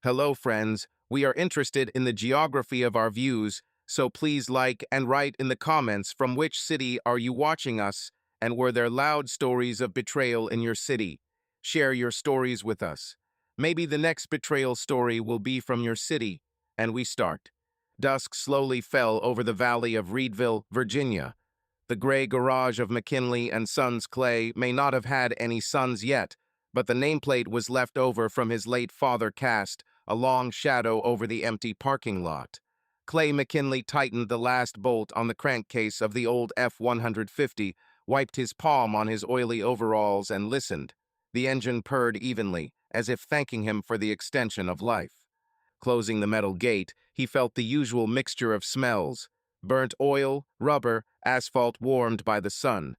Hello, friends. We are interested in the geography of our views, so please like and write in the comments from which city are you watching us and were there loud stories of betrayal in your city. Share your stories with us. Maybe the next betrayal story will be from your city, and we start. Dusk slowly fell over the valley of Reedville, Virginia. The gray garage of McKinley and Sons Clay may not have had any sons yet, but the nameplate was left over from his late father cast a long shadow over the empty parking lot. Clay McKinley tightened the last bolt on the crankcase of the old F-150, wiped his palm on his oily overalls, and listened. The engine purred evenly, as if thanking him for the extension of life. Closing the metal gate, he felt the usual mixture of smells: burnt oil, rubber, asphalt warmed by the sun.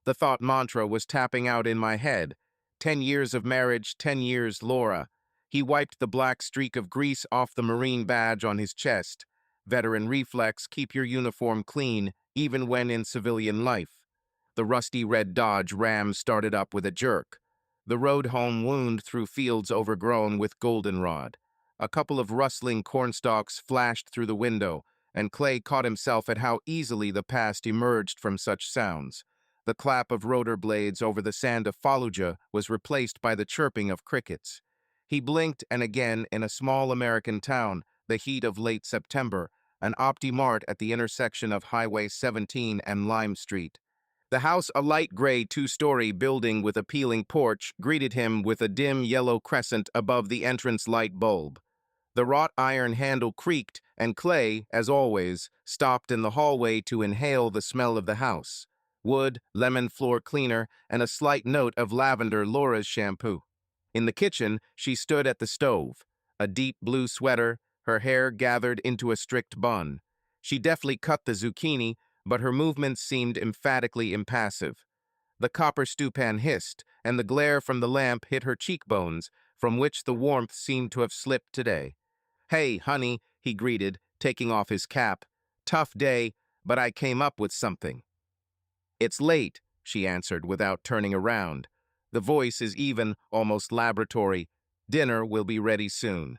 The thought mantra was tapping out in my head. 10 years of marriage, 10 years, Laura. He wiped the black streak of grease off the Marine badge on his chest. Veteran reflex: keep your uniform clean, even when in civilian life. The rusty red Dodge Ram started up with a jerk. The road home wound through fields overgrown with goldenrod. A couple of rustling cornstalks flashed through the window, and Clay caught himself at how easily the past emerged from such sounds. The clap of rotor blades over the sand of Fallujah was replaced by the chirping of crickets. He blinked, and again, in a small American town, the heat of late September, an Opti-Mart at the intersection of Highway 17 and Lime Street. The house, a light gray two-story building with a peeling porch, greeted him with a dim yellow crescent above the entrance light bulb. The wrought iron handle creaked, and Clay, as always, stopped in the hallway to inhale the smell of the house: wood, lemon floor cleaner, and a slight note of lavender, Laura's shampoo. In the kitchen, she stood at the stove, a deep blue sweater, her hair gathered into a strict bun. She deftly cut the zucchini, but her movements seemed emphatically impassive. The copper stewpan hissed, and the glare from the lamp hit her cheekbones, from which the warmth seemed to have slipped today. "Hey, honey," he greeted, taking off his cap. "Tough day, but I came up with something." "It's late," she answered without turning around. The voice is even, almost laboratory. "Dinner will be ready soon."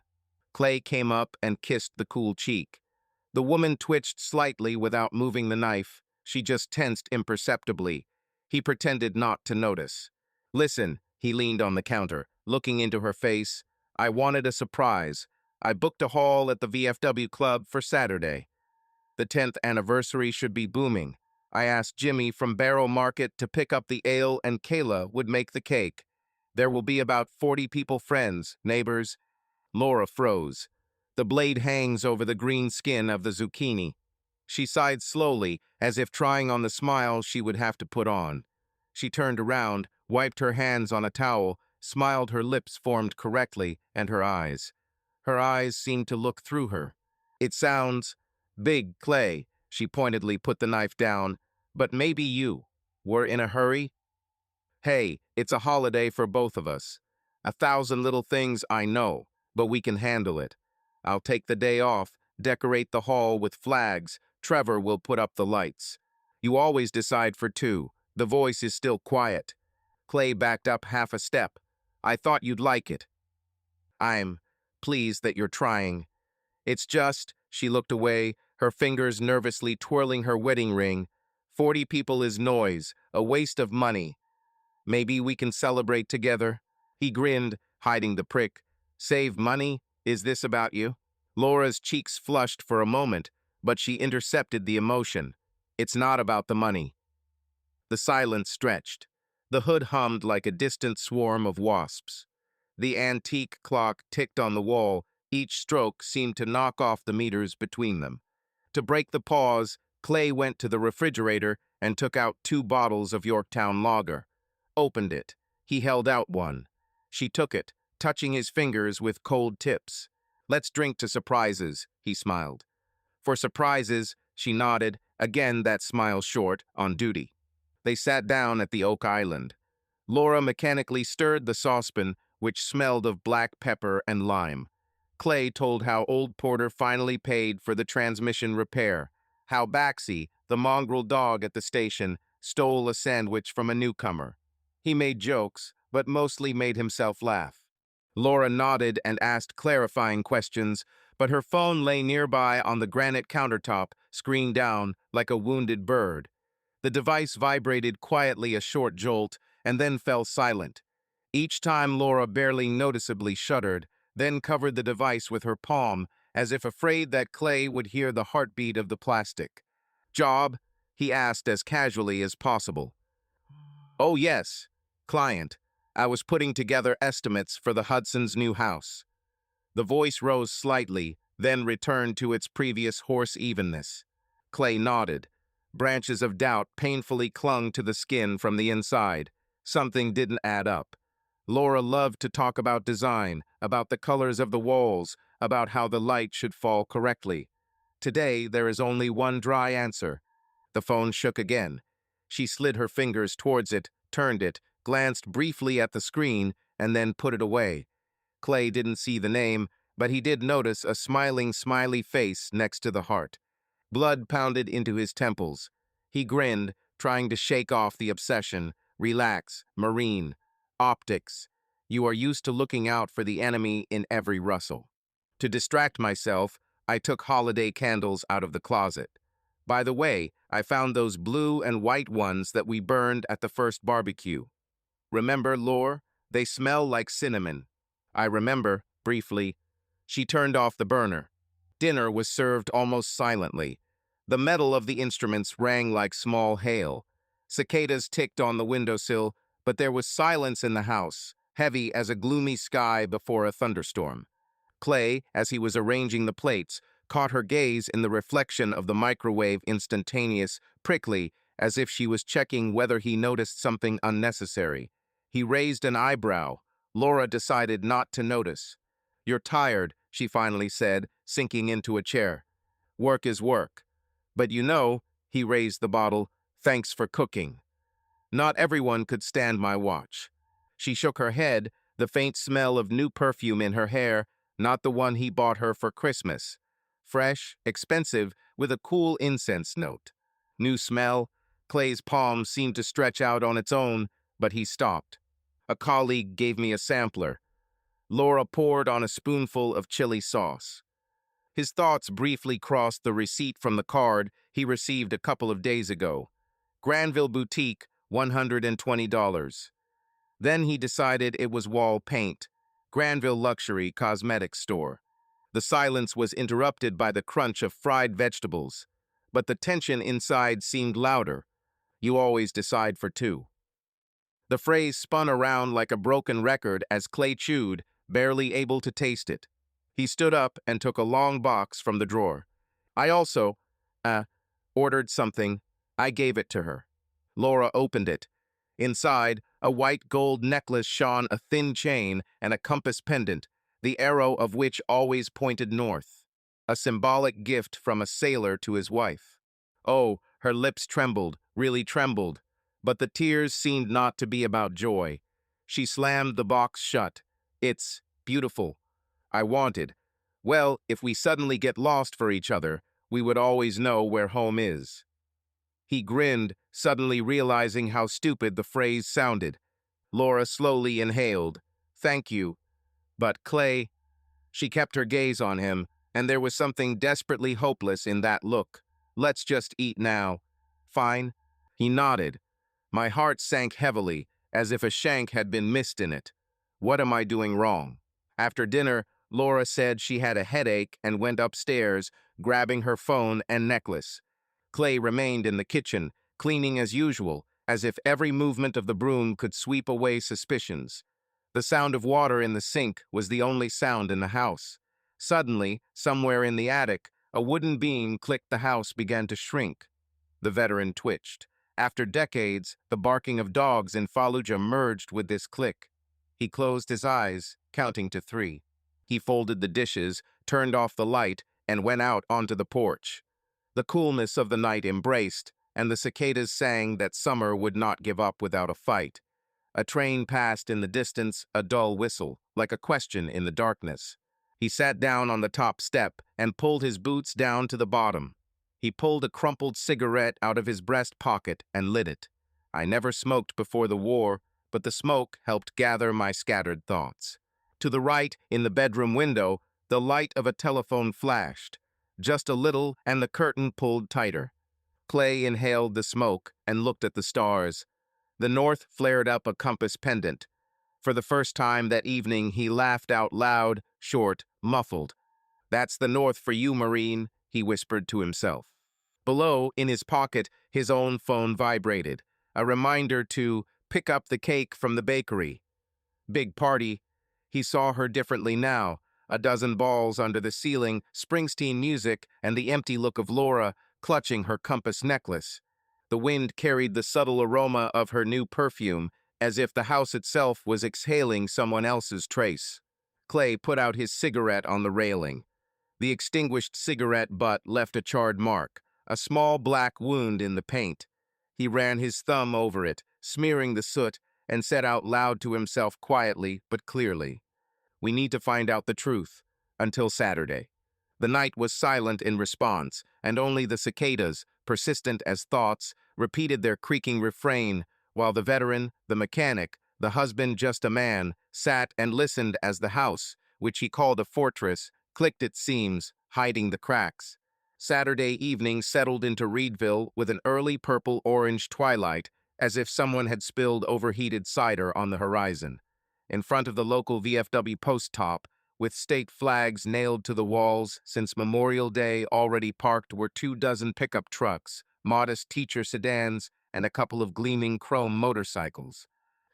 Clay came up and kissed the cool cheek. The woman twitched slightly without moving the knife. She just tensed imperceptibly. He pretended not to notice. "Listen," he leaned on the counter, looking into her face. "I wanted a surprise. I booked a hall at the VFW Club for Saturday. The 10th anniversary should be booming. I asked Jimmy from Barrow Market to pick up the ale, and Kayla would make the cake. There will be about 40 people, friends, neighbors." Laura froze. The blade hangs over the green skin of the zucchini. She sighed slowly, as if trying on the smile she would have to put on. She turned around, wiped her hands on a towel, smiled, her lips formed correctly, and her eyes. Her eyes seemed to look through her. "It sounds big, Clay." She pointedly put the knife down. "But maybe you were in a hurry?" "Hey, it's a holiday for both of us. 1,000 little things, I know, but we can handle it. I'll take the day off, decorate the hall with flags. Trevor will put up the lights. You always decide for two." The voice is still quiet. Clay backed up half a step. "I thought you'd like it." "I'm pleased that you're trying. It's just," she looked away, her fingers nervously twirling her wedding ring. 40 people is noise, a waste of money. Maybe we can celebrate together." He grinned, hiding the prick. "Save money? Is this about you?" Laura's cheeks flushed for a moment, but she intercepted the emotion. "It's not about the money." The silence stretched. The hood hummed like a distant swarm of wasps. The antique clock ticked on the wall. Each stroke seemed to knock off the meters between them. To break the pause, Clay went to the refrigerator and took out 2 bottles of Yorktown lager. Opened it. He held out one. She took it, touching his fingers with cold tips. "Let's drink to surprises," he smiled. "For surprises," she nodded, again that smile short, on duty. They sat down at the oak island. Laura mechanically stirred the saucepan, which smelled of black pepper and lime. Clay told how old Porter finally paid for the transmission repair, how Baxi, the mongrel dog at the station, stole a sandwich from a newcomer. He made jokes, but mostly made himself laugh. Laura nodded and asked clarifying questions, but her phone lay nearby on the granite countertop, screen down, like a wounded bird. The device vibrated quietly a short jolt, and then fell silent. Each time Laura barely noticeably shuddered, then covered the device with her palm, as if afraid that Clay would hear the heartbeat of the plastic. "Job?" he asked as casually as possible. "Oh yes, client. I was putting together estimates for the Hudson's new house." The voice rose slightly, then returned to its previous hoarse evenness. Clay nodded. Branches of doubt painfully clung to the skin from the inside. Something didn't add up. Laura loved to talk about design, about the colors of the walls, about how the light should fall correctly. Today, there is only one dry answer. The phone shook again. She slid her fingers towards it, turned it, glanced briefly at the screen, and then put it away. Clay didn't see the name, but he did notice a smiling, smiley face next to the heart. Blood pounded into his temples. He grinned, trying to shake off the obsession. Relax, Marine. Optics. You are used to looking out for the enemy in every rustle. To distract myself, I took holiday candles out of the closet. By the way, I found those blue and white ones that we burned at the first barbecue. Remember, Lore? They smell like cinnamon. I remember, briefly. She turned off the burner. Dinner was served almost silently. The metal of the instruments rang like small hail. Cicadas ticked on the windowsill, but there was silence in the house, heavy as a gloomy sky before a thunderstorm. Clay, as he was arranging the plates, caught her gaze in the reflection of the microwave, instantaneous, prickly, as if she was checking whether he noticed something unnecessary. He raised an eyebrow. Laura decided not to notice. "You're tired," she finally said, sinking into a chair. "Work is work. But you know," he raised the bottle, "thanks for cooking. Not everyone could stand my watch." She shook her head, the faint smell of new perfume in her hair, not the one he bought her for Christmas. Fresh, expensive, with a cool incense note. New smell. Clay's palm seemed to stretch out on its own, but he stopped. "A colleague gave me a sampler." Laura poured on a spoonful of chili sauce. His thoughts briefly crossed the receipt from the card he received a couple of days ago. Granville Boutique, $120. Then he decided it was wall paint. Granville Luxury Cosmetics Store. The silence was interrupted by the crunch of fried vegetables, but the tension inside seemed louder. "You always decide for two." The phrase spun around like a broken record as Clay chewed, barely able to taste it. He stood up and took a long box from the drawer. "I also, ordered something." I gave it to her. Laura opened it. Inside, a white gold necklace shone a thin chain and a compass pendant, the arrow of which always pointed north. A symbolic gift from a sailor to his wife. Oh, her lips trembled, really trembled. But the tears seemed not to be about joy. She slammed the box shut. "It's beautiful. I wanted. Well, if we suddenly get lost for each other, we would always know where home is." He grinned, suddenly realizing how stupid the phrase sounded. Laura slowly inhaled. "Thank you. But Clay..." She kept her gaze on him, and there was something desperately hopeless in that look. "Let's just eat now." "Fine." He nodded. My heart sank heavily, as if a shank had been missed in it. What am I doing wrong? After dinner, Laura said she had a headache and went upstairs, grabbing her phone and necklace. Clay remained in the kitchen, cleaning as usual, as if every movement of the broom could sweep away suspicions. The sound of water in the sink was the only sound in the house. Suddenly, somewhere in the attic, a wooden beam clicked. The house began to shrink. The veteran twitched. After decades, the barking of dogs in Fallujah merged with this click. He closed his eyes, counting to 3. He folded the dishes, turned off the light, and went out onto the porch. The coolness of the night embraced, and the cicadas sang that summer would not give up without a fight. A train passed in the distance, a dull whistle, like a question in the darkness. He sat down on the top step and pulled his boots down to the bottom. He pulled a crumpled cigarette out of his breast pocket and lit it. I never smoked before the war, but the smoke helped gather my scattered thoughts. To the right, in the bedroom window, the light of a telephone flashed. Just a little, and the curtain pulled tighter. Clay inhaled the smoke and looked at the stars. The north flared up a compass pendant. For the first time that evening, he laughed out loud, short, muffled. "That's the north for you, Marine," he whispered to himself. Below, in his pocket, his own phone vibrated. A reminder to pick up the cake from the bakery. Big party. He saw her differently now. A dozen balls under the ceiling, Springsteen music, and the empty look of Laura clutching her compass necklace. The wind carried the subtle aroma of her new perfume, as if the house itself was exhaling someone else's trace. Clay put out his cigarette on the railing. The extinguished cigarette butt left a charred mark, a small black wound in the paint. He ran his thumb over it, smearing the soot, and said out loud to himself quietly but clearly, "We need to find out the truth. Until Saturday." The night was silent in response, and only the cicadas, persistent as thoughts, repeated their creaking refrain, while the veteran, the mechanic, the husband just a man, sat and listened as the house, which he called a fortress, clicked its seams, hiding the cracks. Saturday evening settled into Reedville with an early purple-orange twilight, as if someone had spilled overheated cider on the horizon. In front of the local VFW post top, with state flags nailed to the walls since Memorial Day already parked were 24 pickup trucks, modest teacher sedans, and a couple of gleaming chrome motorcycles.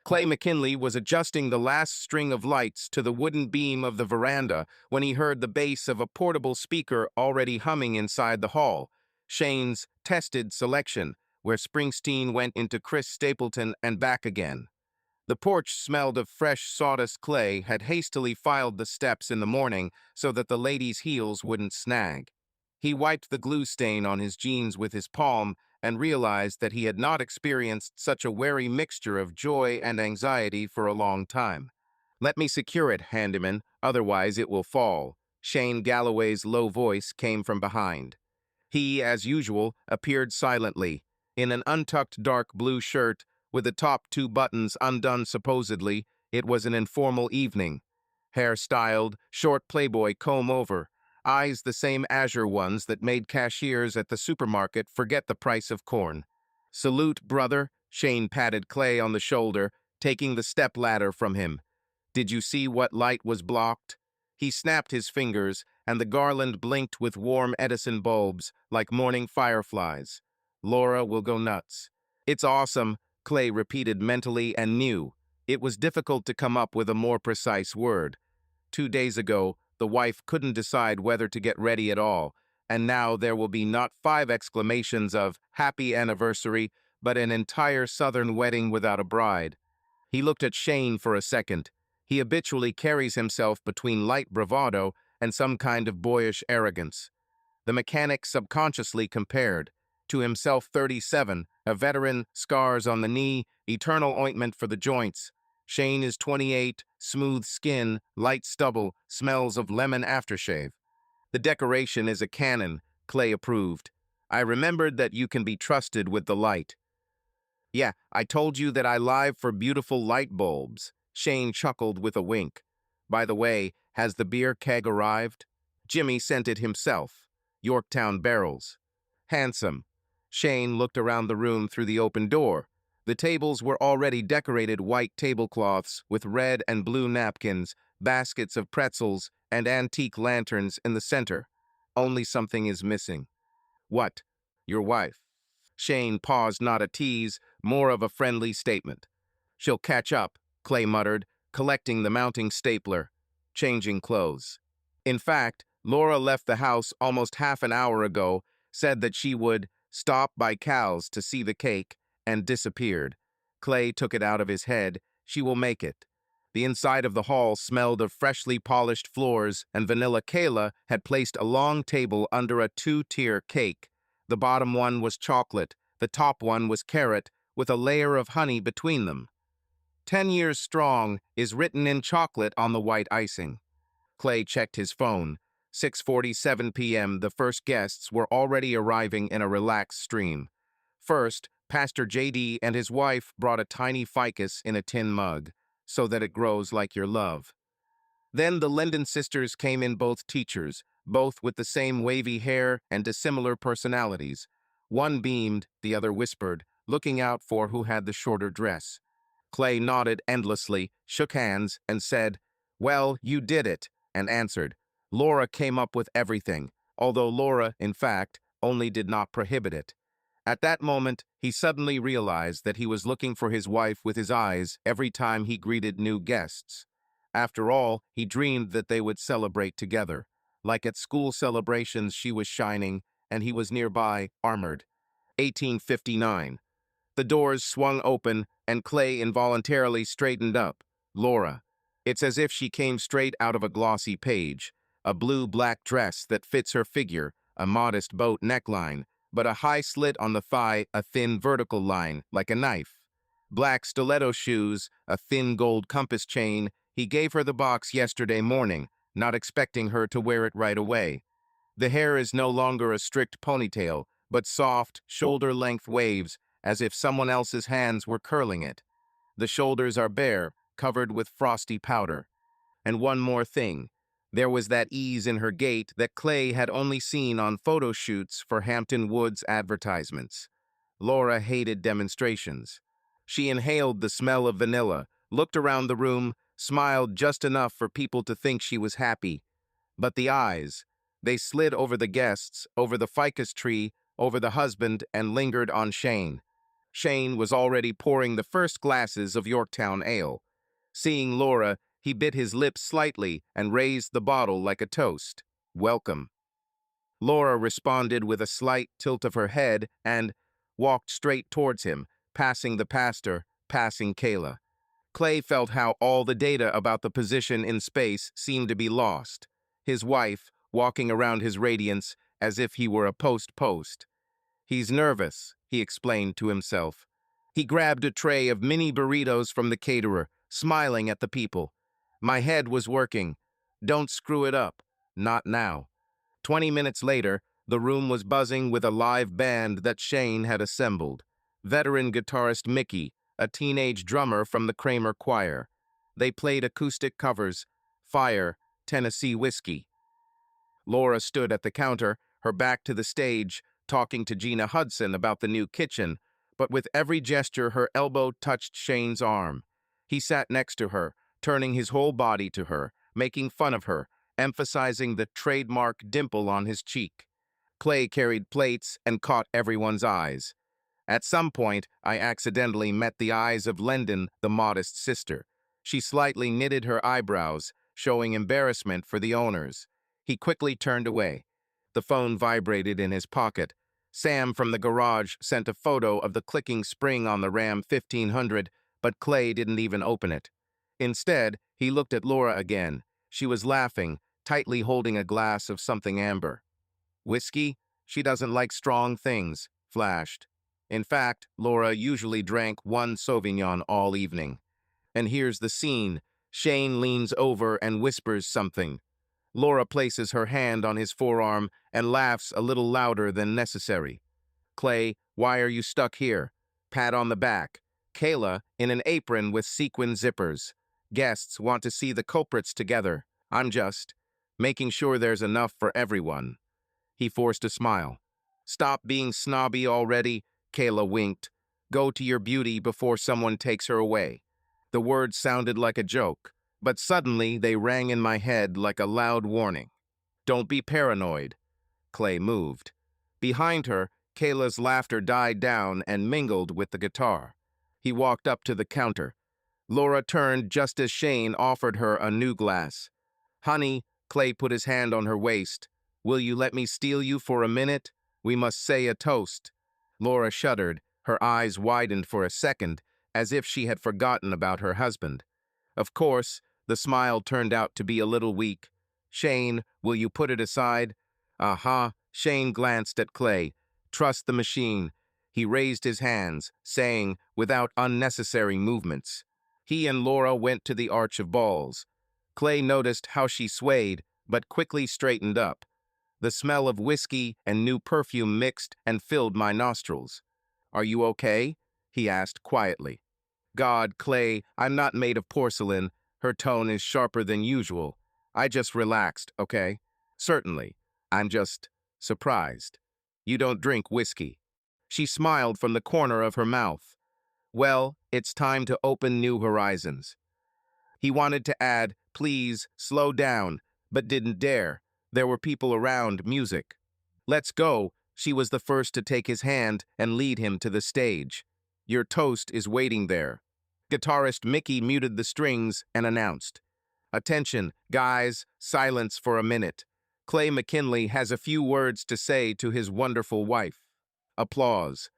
Clay McKinley was adjusting the last string of lights to the wooden beam of the veranda when he heard the bass of a portable speaker already humming inside the hall. Shane's Tested Selection, where Springsteen went into Chris Stapleton and back again. The porch smelled of fresh sawdust. Clay had hastily filed the steps in the morning so that the ladies' heels wouldn't snag. He wiped the glue stain on his jeans with his palm and realized that he had not experienced such a wary mixture of joy and anxiety for a long time. "Let me secure it, handyman, otherwise it will fall." Shane Galloway's low voice came from behind. He, as usual, appeared silently, in an untucked dark blue shirt, with the top two buttons undone supposedly. It was an informal evening. Hair styled, short Playboy comb-over, eyes the same azure ones that made cashiers at the supermarket forget the price of corn. "Salute, brother," Shane patted Clay on the shoulder, taking the stepladder from him. "Did you see what light was blocked?" He snapped his fingers, and the garland blinked with warm Edison bulbs, like morning fireflies. "Laura will go nuts." "It's awesome," Clay repeated mentally and knew. It was difficult to come up with a more precise word. 2 days ago, the wife couldn't decide whether to get ready at all, and now there will be not 5 exclamations of "happy anniversary," but an entire Southern wedding without a bride. He looked at Shane for a second. He habitually carries himself between light bravado and some kind of boyish arrogance. The mechanic subconsciously compared. To himself 37, a veteran, scars on the knee, eternal ointment for the joints. Shane is 28, smooth skin, light stubble, smells of lemon aftershave. "The decoration is a cannon," Clay approved. "I remembered that you can be trusted with the light." "Yeah, I told you that I live for beautiful light bulbs." Shane chuckled with a wink. "By the way, has the beer keg arrived?" "Jimmy sent it himself. Yorktown barrels." "Handsome." Shane looked around the room through the open door. The tables were already decorated white tablecloths with red and blue napkins, baskets of pretzels, and antique lanterns in the center. Only something is missing. "What?" "Your wife." Shane paused, not a tease, more of a friendly statement. "She'll catch up," Clay muttered, collecting the mounting stapler, changing clothes. In fact, Laura left the house almost half an hour ago, said that she would stop by Cal's to see the cake, and disappeared. Clay took it out of his head. She will make it. The inside of the hall smelled of freshly polished floors, and Vanilla Kayla had placed a long table under a 2-tier cake. The bottom one was chocolate, the top one was carrot, with a layer of honey between them. 10 years strong is written in chocolate on the white icing. Clay checked his phone. 6:47 p.m. The first guests were already arriving in a relaxed stream. First, Pastor J.D. and his wife brought a tiny ficus in a tin mug, "so that it grows like your love." Then the Lendon sisters came in, both teachers, both with the same wavy hair and dissimilar personalities. One beamed, the other whispered, looking out for who had the shorter dress. Clay nodded endlessly, shook hands, and said, "Well, you did it," and answered, "Laura came up with everything," although Laura, in fact, only did not prohibit it. At that moment, he suddenly realized that he was looking for his wife with his eyes every time he greeted new guests. After all, he dreamed that they would celebrate together. Like at school celebrations, she was shining, and he was nearby, armored. 1859. The doors swung open, and Clay involuntarily straightened up. Laura. It's as if she came straight out of a glossy page. A blue-black dress that fits her figure, a modest boat neckline, but a high slit on the thigh, a thin vertical line, like a knife. Black stiletto shoes, a thin gold compass chain. He gave her the box yesterday morning, not expecting her to wear it right away. The hair is no longer a strict ponytail, but soft, shoulder-length waves, as if someone else's hands were curling it. The shoulders are bare, covered with frosty powder. And one more thing. There was that ease in her gait that Clay had only seen on photo shoots for Hampton Woods advertisements. Laura hated demonstrations. She inhaled the smell of vanilla, looked around the room, smiled just enough for people to think she was happy. But the eyes, they slid over the guests, over the ficus tree, over the husband, and lingered on Shane. Shane was already pouring the first glasses of Yorktown ale. Seeing Laura, he bit his lips slightly and raised the bottle like a toast. "Welcome." Laura responded with a slight tilt of her head and walked straight towards him, passing the pastor, passing Kayla. Clay felt how all the data about the position in space seemed to be lost. His wife, walking around his radiance as if he were a post-post. "He's nervous," he explained to himself. He grabbed a tray of mini burritos from the caterer, smiling at the people. "My head was working. Don't screw it up. Not now." 20 minutes later, the room was buzzing with a live band that Shane had assembled. Veteran guitarist Mickey, a teenage drummer from the Kramer Choir. They played acoustic covers, Fire, Tennessee Whiskey. Laura stood at the counter, her back to the stage, talking to Gina Hudson about the new kitchen, but with every gesture her elbow touched Shane's arm. He sat next to her, turning his whole body to her, making fun of her, emphasizing the trademark dimple on his cheek. Clay carried plates and caught everyone's eyes. At some point, I accidentally met the eyes of Lendon, the modest sister. She slightly knitted her eyebrows, showing embarrassment for the owners. He quickly turned away. The phone vibrated in his pocket. Sam from the garage sent a photo of the clicking spring on the Ram 1500, but Clay didn't even open it. Instead, he looked at Laura again. She was laughing, tightly holding a glass of something amber. "Whiskey? She doesn't like strong things," flashed. In fact, Laura usually drank one Sauvignon all evening. And here's the scene. Shane leans over and whispers something. Laura places her hand on his forearm and laughs a little louder than necessary. "Clay, why are you stuck here?" Pat on the back. Kayla, in an apron with sequin zippers. "Guests want to see the culprits together. I'm just making sure there's enough for everyone." He forced a smile. "Stop being snobby already," Kayla winked. "Go to your beauty before someone takes her away." The words sounded like a joke, but suddenly they rang in my head like a loud warning. "Don't be paranoid." Clay moved. Behind her, Kayla's laughter died down and mingled with the guitar. He walked up to the counter. Laura turned just as Shane offered her a new glass. "Honey," Clay put his hand on her waist. "Will you let me steal you for a minute? We must say a toast." Laura shuddered. Her eyes widened for a second, as if she had forgotten about her husband. Of course, the smile turned out to be a little weak. "Shane, will you put it aside?" "Uh-huh." Shane glanced at Clay. "Trust the machine." He raised his hands, saying, without unnecessary movements. He and Laura went to the arch of balls. Clay noticed how she swayed, but quickly straightened up. The smell of whiskey and new perfume mixed and filled my nostrils. "Are you okay?" he asked quietly. "God, Clay, I'm not made of porcelain." Her tone is sharper than usual. I just relaxed, okay? Certainly. I'm just surprised. You don't drink whiskey. She smiled from the corner of her mouth. Well, it's time to open new horizons. He wanted to add, please, slow down, but didn't dare. There were people around, music. Let's go. She was the first to take his hand and lead him to the stage. Your toast is waiting there. Guitarist Mickey muted the strings and announced, attention, guys, silence for a minute. Clay McKinley has a few words to say to his wonderful wife. Applause.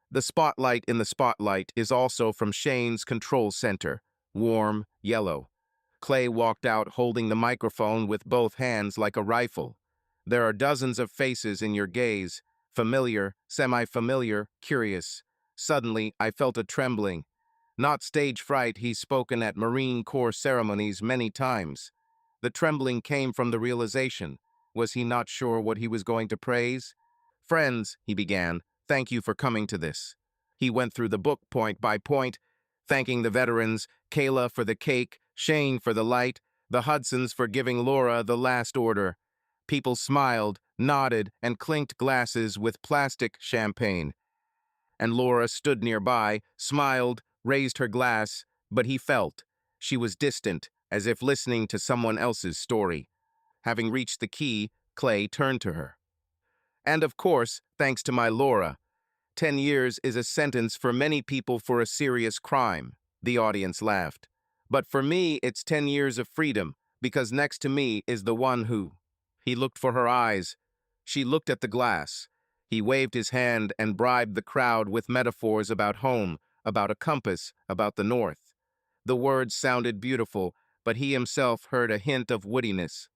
The spotlight in the spotlight is also from Shane's control center, warm, yellow. Clay walked out holding the microphone with both hands like a rifle. There are dozens of faces in your gaze, familiar, semi-familiar, curious. Suddenly, I felt a trembling. Not stage fright, he's spoken at Marine Corps ceremonies many times. The trembling came from the realization. Was he not sure what he was going to praise? Friends, he began, thank you for coming to this. He went through the book point by point, thanking the veterans, Kayla for the cake, Shane for the light, the Hudsons for giving Laura the last order. People smiled, nodded, and clinked glasses with plastic champagne. And Laura stood nearby, smiled, raised her glass, but he felt. She was distant, as if listening to someone else's story. Having reached the key, Clay turned to her. And of course, thanks to my Laura. 10 years is a sentence for many people for a serious crime. The audience laughed. But for me, it's 10 years of freedom, because next to me is the one who. He looked for her eyes. She looked at the glass. He waved his hand and bribed the crowd with metaphors about home, about a compass, about the north. The words sounded beautiful, but he himself heard a hint of woodiness.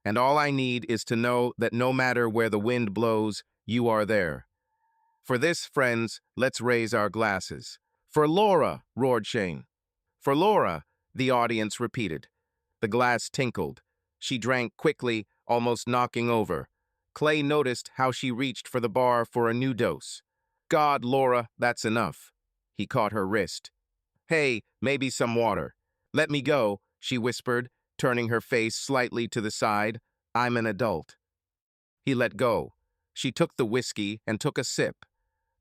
And all I need is to know that no matter where the wind blows, you are there. For this, friends, let's raise our glasses. For Laura, roared Shane. For Laura, the audience repeated. The glass tinkled. She drank quickly, almost knocking over. Clay noticed how she reached for the bar for a new dose. God, Laura, that's enough. He caught her wrist. Hey, maybe some water. Let me go, she whispered, turning her face slightly to the side. I'm an adult. He let go. She took the whiskey and took a sip.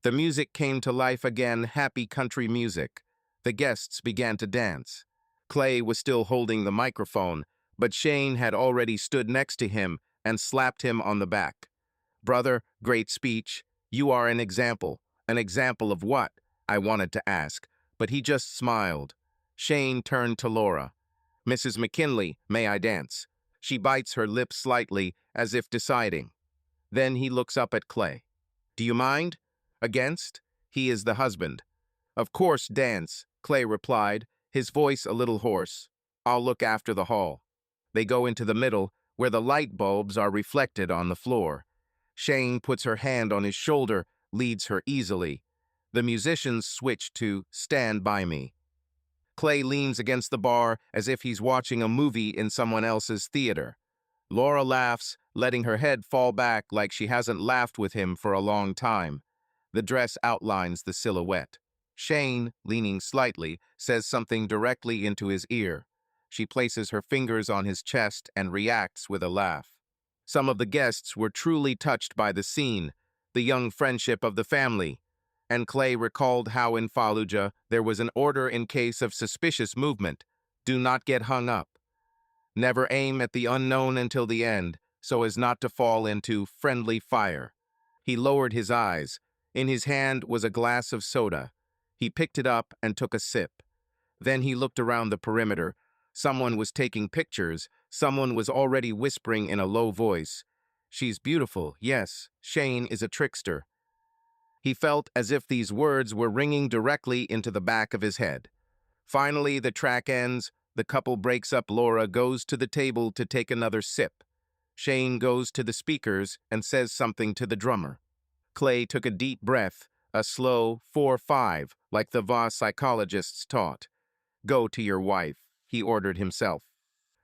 The music came to life again, happy country music. The guests began to dance. Clay was still holding the microphone, but Shane had already stood next to him and slapped him on the back. Brother, great speech. You are an example. An example of what? I wanted to ask, but he just smiled. Shane turned to Laura. Mrs. McKinley, may I dance? She bites her lips slightly, as if deciding. Then he looks up at Clay. Do you mind? Against? He is the husband. Of course, dance, Clay replied, his voice a little hoarse. I'll look after the hall. They go into the middle, where the light bulbs are reflected on the floor. Shane puts her hand on his shoulder, leads her easily. The musicians switch to Stand By Me. Clay leans against the bar as if he's watching a movie in someone else's theater. Laura laughs, letting her head fall back like she hasn't laughed with him for a long time. The dress outlines the silhouette. Shane, leaning slightly, says something directly into his ear. She places her fingers on his chest and reacts with a laugh. Some of the guests were truly touched by the scene, the young friendship of the family. And Clay recalled how in Fallujah there was an order in case of suspicious movement. Do not get hung up. Never aim at the unknown until the end, so as not to fall into friendly fire. He lowered his eyes. In his hand was a glass of soda. He picked it up and took a sip. Then he looked around the perimeter. Someone was taking pictures. Someone was already whispering in a low voice. She's beautiful, yes. Shane is a trickster. He felt as if these words were ringing directly into the back of his head. Finally, the track ends. The couple breaks up. Laura goes to the table to take another sip. Shane goes to the speakers and says something to the drummer. Clay took a deep breath, a slow 4-5, like the Voss psychologists taught. Go to your wife, he ordered himself.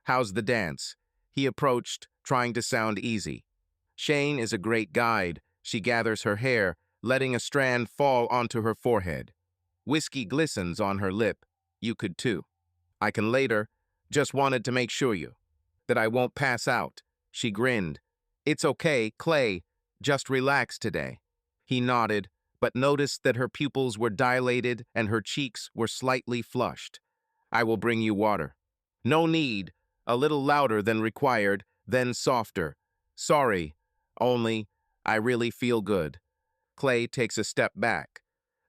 How's the dance? He approached, trying to sound easy. Shane is a great guide. She gathers her hair, letting a strand fall onto her forehead. Whiskey glistens on her lip. You could too. I can later. Just wanted to make sure you. that I won't pass out. She grinned. It's okay, Clay. Just relax today. He nodded, but noticed that her pupils were dilated and her cheeks were slightly flushed. I will bring you water. No need. A little louder than required, then softer. Sorry. Only, I really feel good. Clay takes a step back.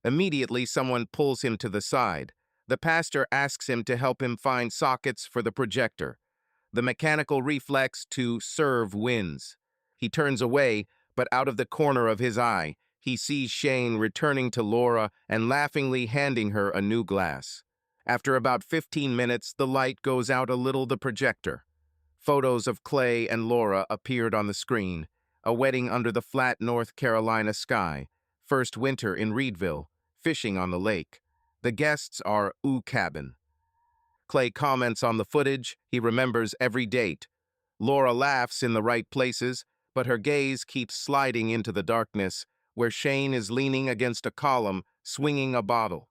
Immediately, someone pulls him to the side. The pastor asks him to help him find sockets for the projector. The mechanical reflex to serve wins. He turns away, but out of the corner of his eye, he sees Shane returning to Laura and laughingly handing her a new glass. After about 15 minutes, the light goes out a little the projector. Photos of Clay and Laura appeared on the screen. A wedding under the flat North Carolina sky. First winter in Reedville. Fishing on the lake. The guests are cabin. Clay comments on the footage. He remembers every date. Laura laughs in the right places, but her gaze keeps sliding into the darkness, where Shane is leaning against a column, swinging a bottle.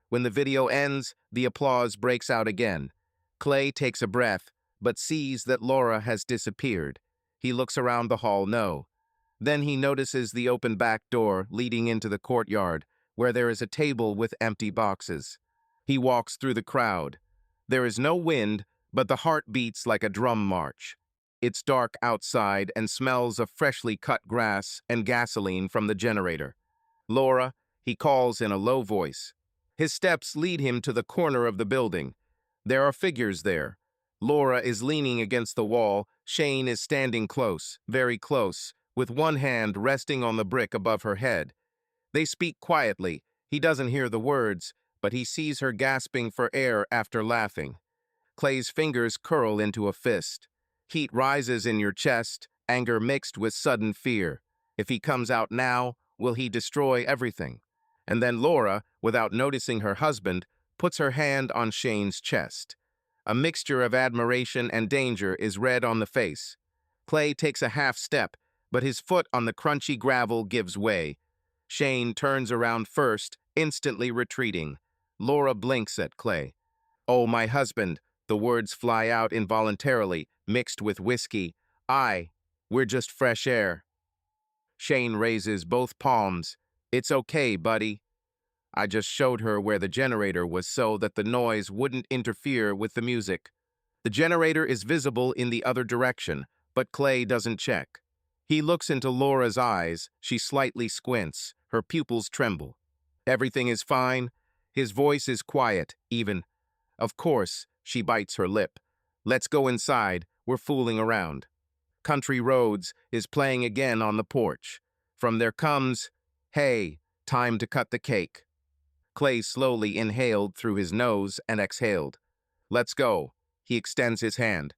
When the video ends, the applause breaks out again. Clay takes a breath, but sees that Laura has disappeared. He looks around the hall, no. Then he notices the open back door leading into the courtyard, where there is a table with empty boxes. He walks through the crowd. There is no wind, but the heart beats like a drum march. It's dark outside and smells of freshly cut grass and gasoline from the generator. Laura, he calls in a low voice. His steps lead him to the corner of the building. There are figures there. Laura is leaning against the wall. Shane is standing close, very close, with one hand resting on the brick above her head. They speak quietly. He doesn't hear the words, but he sees her gasping for air after laughing. Clay's fingers curl into a fist. Heat rises in your chest, anger mixed with sudden fear. If he comes out now, will he destroy everything? And then Laura, without noticing her husband, puts her hand on Shane's chest. A mixture of admiration and danger is read on the face. Clay takes a half step, but his foot on the crunchy gravel gives way. Shane turns around first, instantly retreating. Laura blinks at Clay. Oh, my husband, the words fly out involuntarily, mixed with whiskey. We're just fresh air. Shane raises both palms. It's okay, buddy. I just showed her where the generator was so that the noise wouldn't interfere with the music. The generator is visible in the other direction, but Clay doesn't check. He looks into Laura's eyes. She slightly squints. Her pupils tremble. Everything is fine. His voice is quiet, even. Of course, she bites her lip. Let's go inside. We're fooling around. Country Roads is playing again on the porch. From there comes, hey, time to cut the cake. Clay slowly inhaled through his nose and exhaled. Let's go. He extends his hand.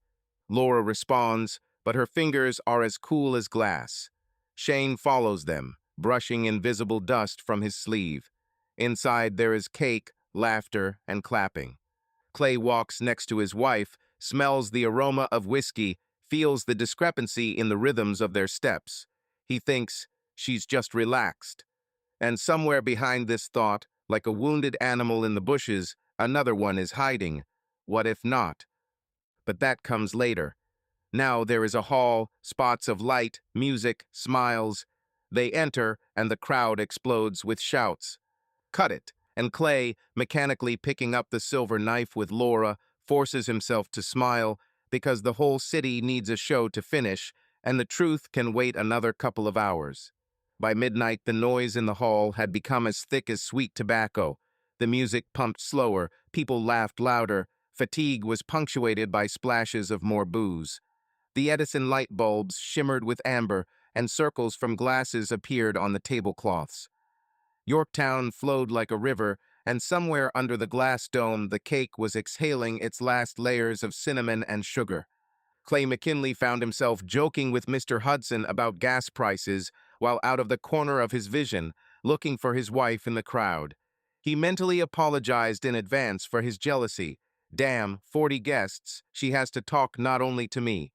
Laura responds, but her fingers are as cool as glass. Shane follows them, brushing invisible dust from his sleeve. Inside there is cake, laughter, and clapping. Clay walks next to his wife, smells the aroma of whiskey, feels the discrepancy in the rhythms of their steps. He thinks, she's just relaxed. And somewhere behind this thought, like a wounded animal in the bushes, another one is hiding. What if not? But that comes later. Now there is a hall, spots of light, music, smiles. They enter, and the crowd explodes with shouts. Cut it! And Clay, mechanically picking up the silver knife with Laura, forces himself to smile, because the whole city needs a show to finish, and the truth can wait another couple of hours. By midnight, the noise in the hall had become as thick as sweet tobacco. The music pumped slower, people laughed louder, fatigue was punctuated by splashes of more booze. The Edison light bulbs shimmered with amber, and circles from glasses appeared on the tablecloths. Yorktown flowed like a river, and somewhere under the glass dome the cake was exhaling its last layers of cinnamon and sugar. Clay McKinley found himself joking with Mr. Hudson about gas prices while out of the corner of his vision, looking for his wife in the crowd. He mentally apologized in advance for his jealousy. Damn, 40 guests, she has to talk not only to me.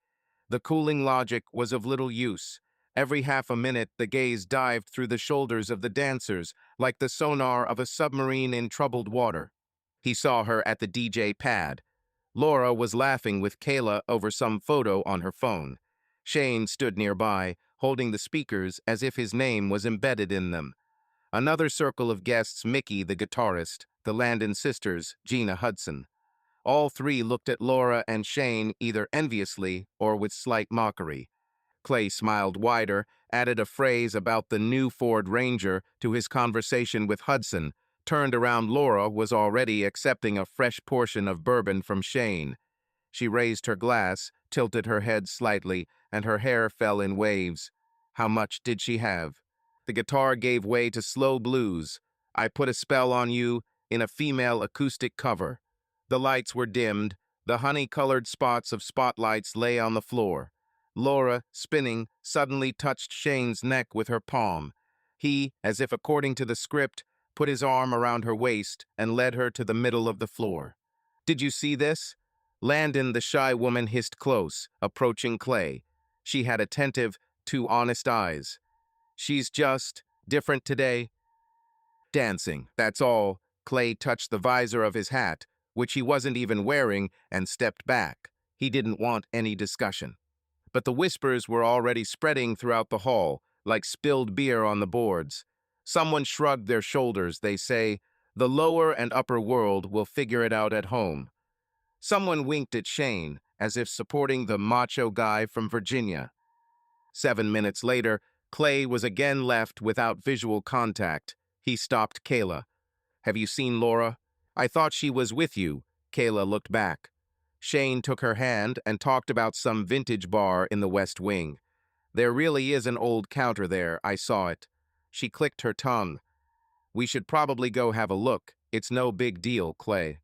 The cooling logic was of little use. Every half a minute, the gaze dived through the shoulders of the dancers, like the sonar of a submarine in troubled water. He saw her at the DJ pad. Laura was laughing with Kayla over some photo on her phone. Shane stood nearby, holding the speakers as if his name was embedded in them. Another circle of guests, Mickey, the guitarist, the Landon sisters, Gina Hudson. All three looked at Laura and Shane either enviously or with slight mockery. Clay smiled wider, added a phrase about the new Ford Ranger to his conversation with Hudson, turned around. Laura was already accepting a fresh portion of bourbon from Shane. She raised her glass, tilted her head slightly, and her hair fell in waves. How much did she have? The guitar gave way to slow blues. I Put a Spell on You, in a female acoustic cover. The lights were dimmed. The honey-colored spots of spotlights lay on the floor. Laura, spinning, suddenly touched Shane's neck with her palm. He, as if according to the script, put his arm around her waist and led her to the middle of the floor. Did you see this? Landon, the shy woman, hissed close, approaching Clay. She had attentive, too honest eyes. She's just different today. Dancing, that's all. Clay touched the visor of his hat, which he wasn't even wearing, and stepped back. He didn't want any discussion. But the whispers were already spreading throughout the hall, like spilled beer on the boards. Someone shrugged their shoulders. They say, the lower and upper world will figure it out at home. Someone winked at Shane, as if supporting the macho guy from Virginia. 7 minutes later, Clay was again left without visual contact. He stopped Kayla. Have you seen Laura? I thought she was with you. Kayla looked back. Shane took her hand and talked about some vintage bar in the West Wing. There really is an old counter there, I saw it. She clicked her tongue. We should probably go have a look. It's no big deal, Clay.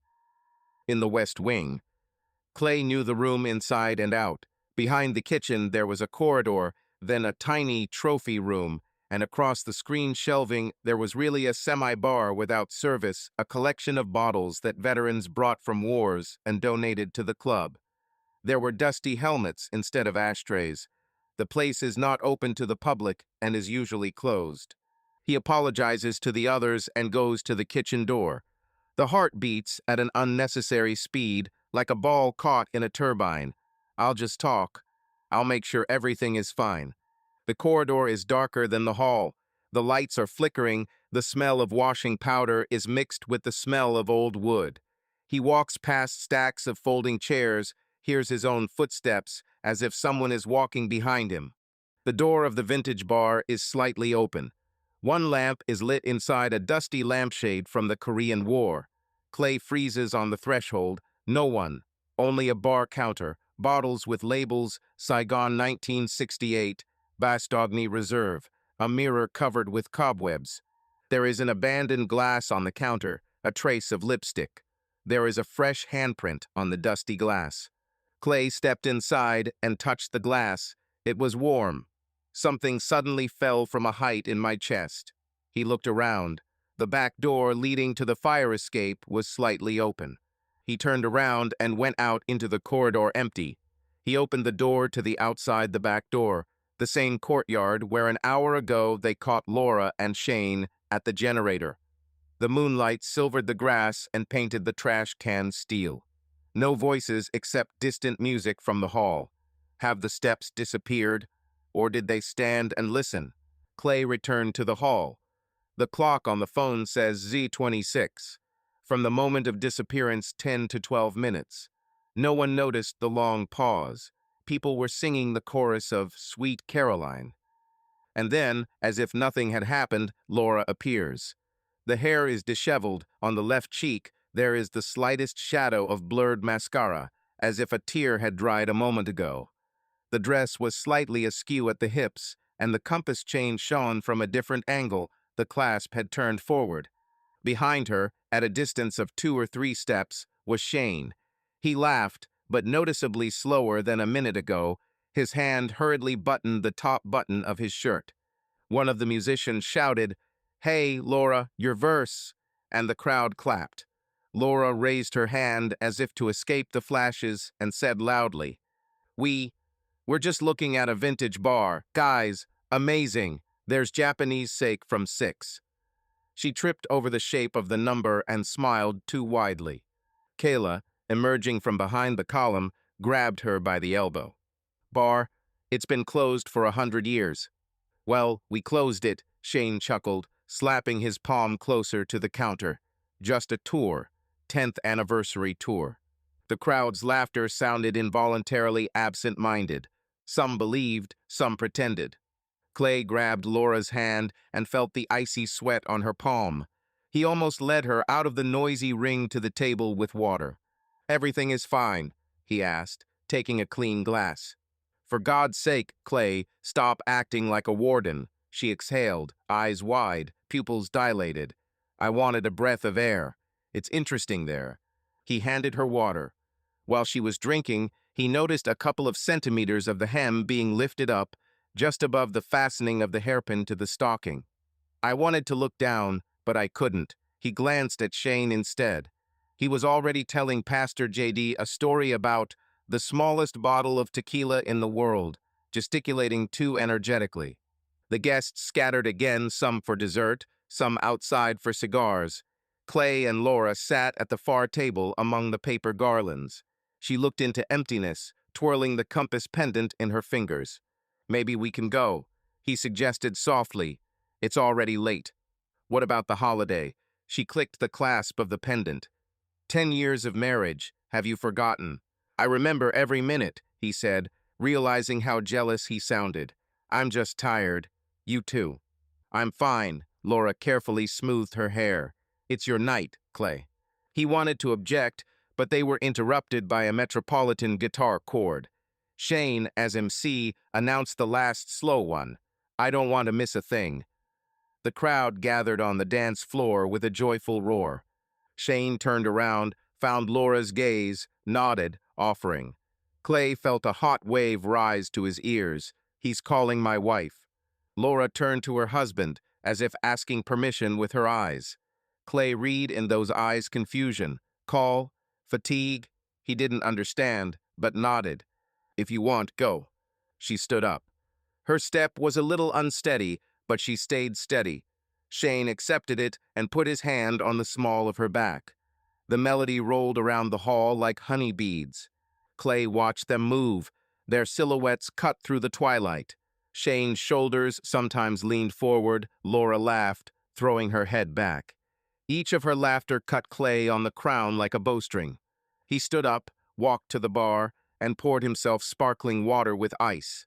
In the West Wing. Clay knew the room inside and out. Behind the kitchen there was a corridor, then a tiny trophy room, and across the screen shelving there was really a semi-bar without service, a collection of bottles that veterans brought from wars and donated to the club. There were dusty helmets instead of ashtrays. The place is not open to the public and is usually closed. He apologizes to the others and goes to the kitchen door. The heart beats at an unnecessary speed, like a ball caught in a turbine. I'll just talk. I'll make sure everything is fine. The corridor is darker than the hall. The lights are flickering. The smell of washing powder is mixed with the smell of old wood. He walks past stacks of folding chairs, hears his own footsteps, as if someone is walking behind him. The door of the vintage bar is slightly open. One lamp is lit inside a dusty lampshade from the Korean War. Clay freezes on the threshold. No one. Only a bar counter, bottles with labels, Saigon 1968, Bastogne Reserve, a mirror covered with cobwebs. There is an abandoned glass on the counter, a trace of lipstick. There is a fresh handprint on the dusty glass. Clay stepped inside and touched the glass. It was warm. Something suddenly fell from a height in my chest. He looked around. The back door leading to the fire escape was slightly open. He turned around and went out into the corridor empty. He opened the door to the outside the back door, the same courtyard where an hour ago they caught Laura and Shane at the generator. The moonlight silvered the grass and painted the trash can steel. No voices except distant music from the hall. Have the steps disappeared? Or did they stand and listen? Clay returned to the hall. The clock on the phone says Z26. From the moment of disappearance, 10 to 12 minutes. No one noticed the long pause. People were singing the chorus of Sweet Caroline. And then, as if nothing had happened, Laura appears. The hair is disheveled. On the left cheek, there is the slightest shadow of blurred mascara, as if a tear had dried a moment ago. The dress was slightly askew at the hips, and the compass chain shone from a different angle. The clasp had turned forward. Behind her, at a distance of 2 or 3 steps, was Shane. He laughed, but noticeably slower than a minute ago. His hand hurriedly buttoned the top button of his shirt. One of the musicians shouted, "Hey, Laura, your verse!" And the crowd clapped. Laura raised her hand as if to escape the flashes and said loudly, We're just looking at a vintage bar. Guys, amazing. There's Japanese sake from 6. She tripped over the shape of the number and smiled too widely. Kayla, emerging from behind the column, grabbed her by the elbow. Bar, it's been closed for 100 years. Well, we closed it, Shane chuckled, slapping his palm closer to the counter. Just a tour, 10th anniversary tour. The crowd's laughter sounded involuntarily absent-minded. Some believed, some pretended. Clay grabbed Laura's hand and felt the icy sweat on her palm. He almost led her out of the noisy ring to the table with water. "Everything is fine," he asked, taking a clean glass. "For God's sake, Clay, stop acting like a warden," she exhaled, eyes wide, pupils dilated. "I wanted a breath of air. It's interesting there." He handed her water. While she was drinking, he noticed a couple of centimeters of the hem being lifted up, just above the fastening of the hairpin to the stocking. "I wanted to look down, but I couldn't." He glanced at Shane instead. He was already telling Pastor JD a story about the smallest bottle of tequila in the world, gesticulating too energetically. The guests scattered again, some for dessert, some outside for cigars. Clay and Laura sat at the far table among the paper garlands. She looked into emptiness, twirling the compass pendant in her fingers. "Maybe we can go," he suggested softly. "It's already late." "What about the holiday?" She clicked the clasp of the pendant. 10 years of marriage, have you forgotten?" "I remember every minute," he said, realizing how jealous he sounded. "I'm just tired. You too." "I'm fine." Laura carefully smoothed her hair. "It's your night, Clay." He wanted to object, but they were interrupted by a Metropolitan guitar chord. Shane, as MC, announced the last slow one. "I don't want to miss a thing." The crowd gathered on the dance floor with a joyful roar. Shane turned around, found Laura's gaze, nodded, offering. Clay felt a hot wave rise to his ears. "He's calling my wife." Laura turned to her husband, as if asking permission with her eyes. Clay read in those eyes confusion. Call? Fatigue? He didn't understand, but nodded. "If you want, go." She stood up. Her step was a little unsteady, but she stayed steady. Shane accepted it and put his hand on the small of her back. The melody rolled around the hall like honey beads. Clay watched them move, their silhouettes cut through the twilight. Shane's shoulders sometimes leaned forward. Laura laughed, throwing her head back. Each of her laughter cut Clay on the crown like a bowstring. He stood up, walked to the bar, and poured himself sparkling water with ice.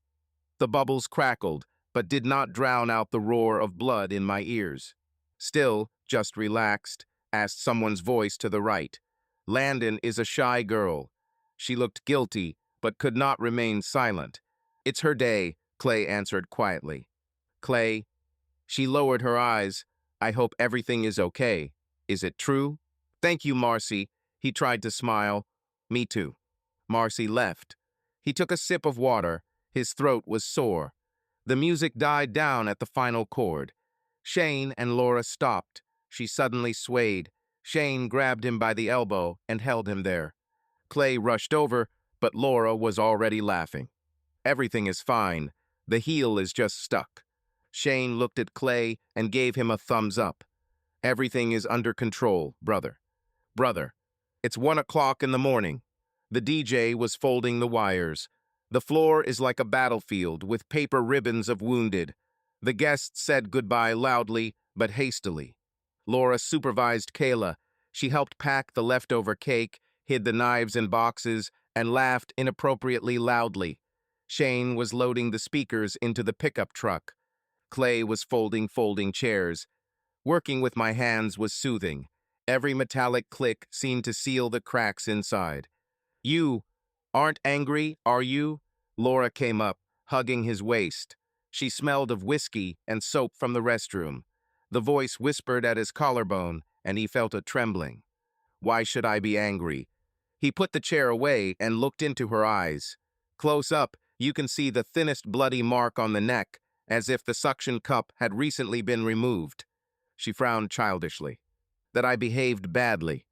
The bubbles crackled, but did not drown out the roar of blood in my ears. "Still, just relaxed?" asked someone's voice to the right. "Landon is a shy girl." She looked guilty, but could not remain silent. "It's her day," Clay answered quietly. "Clay?" She lowered her eyes. "I hope everything is okay. Is it true?" "Thank you, Marcy." He tried to smile. "Me too." Marcy left. He took a sip of water. His throat was sore. The music died down at the final chord. Shane and Laura stopped. She suddenly swayed. Shane grabbed him by the elbow and held him there. Clay rushed over, but Laura was already laughing. "Everything is fine. The heel is just stuck." Shane looked at Clay and gave him a thumbs up. "Everything is under control, brother." "Brother." It's 1 o'clock in the morning. The DJ was folding the wires. The floor is like a battlefield with paper ribbons of wounded. The guests said goodbye loudly, but hastily. Laura supervised Kayla. She helped pack the leftover cake, hid the knives in boxes, and laughed inappropriately loudly. Shane was loading the speakers into the pickup truck. Clay was folding chairs. Working with my hands was soothing. Every metallic click seemed to seal the cracks inside. "You aren't angry, are you?" Laura came up, hugging his waist. She smelled of whiskey and soap from the restroom. The voice whispered at his collarbone, and he felt a trembling. "Why should I be angry?" He put the chair away and looked into her eyes. Close up, you can see the thinnest bloody mark on the neck, as if the suction cup had recently been removed. She frowned childishly. "That I behaved badly."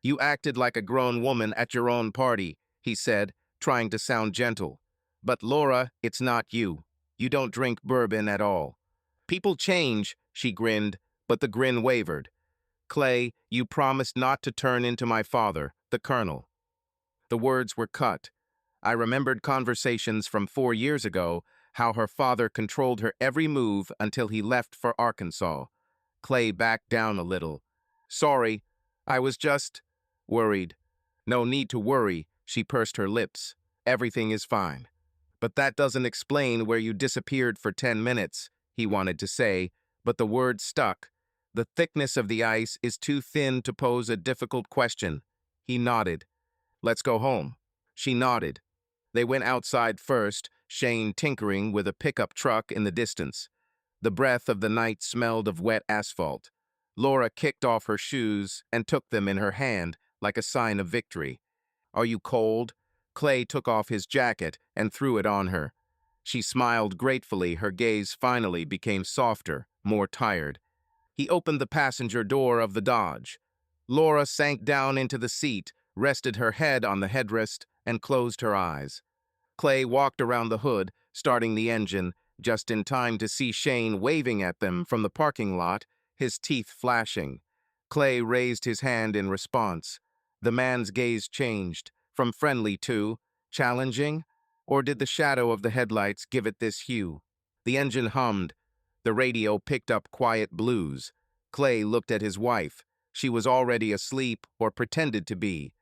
"You acted like a grown woman at your own party," he said, trying to sound gentle. "But Laura, it's not you. You don't drink bourbon at all." "People change," she grinned, but the grin wavered. "Clay, you promised not to turn into my father, the colonel." The words were cut. I remembered conversations from 4 years ago, how her father controlled her every move until he left for Arkansas. Clay backed down a little. Sorry, I was just worried. No need to worry, she pursed her lips. Everything is fine. But that doesn't explain where you disappeared for 10 minutes, he wanted to say, but the word stuck. The thickness of the ice is too thin to pose a difficult question. He nodded. Let's go home. She nodded. They went outside first, Shane tinkering with a pickup truck in the distance. The breath of the night smelled of wet asphalt. Laura kicked off her shoes and took them in her hand like a sign of victory. Are you cold? Clay took off his jacket and threw it on her. She smiled gratefully, her gaze finally became softer, more tired. He opened the passenger door of the Dodge. Laura sank down into the seat, rested her head on the headrest, and closed her eyes. Clay walked around the hood, starting the engine, just in time to see Shane waving at them from the parking lot, his teeth flashing. Clay raised his hand in response. The man's gaze changed, from friendly to challenging, or did the shadow of the headlights give it this hue? The engine hummed. The radio picked up quiet blues. Clay looked at his wife. She was already asleep or pretended to be.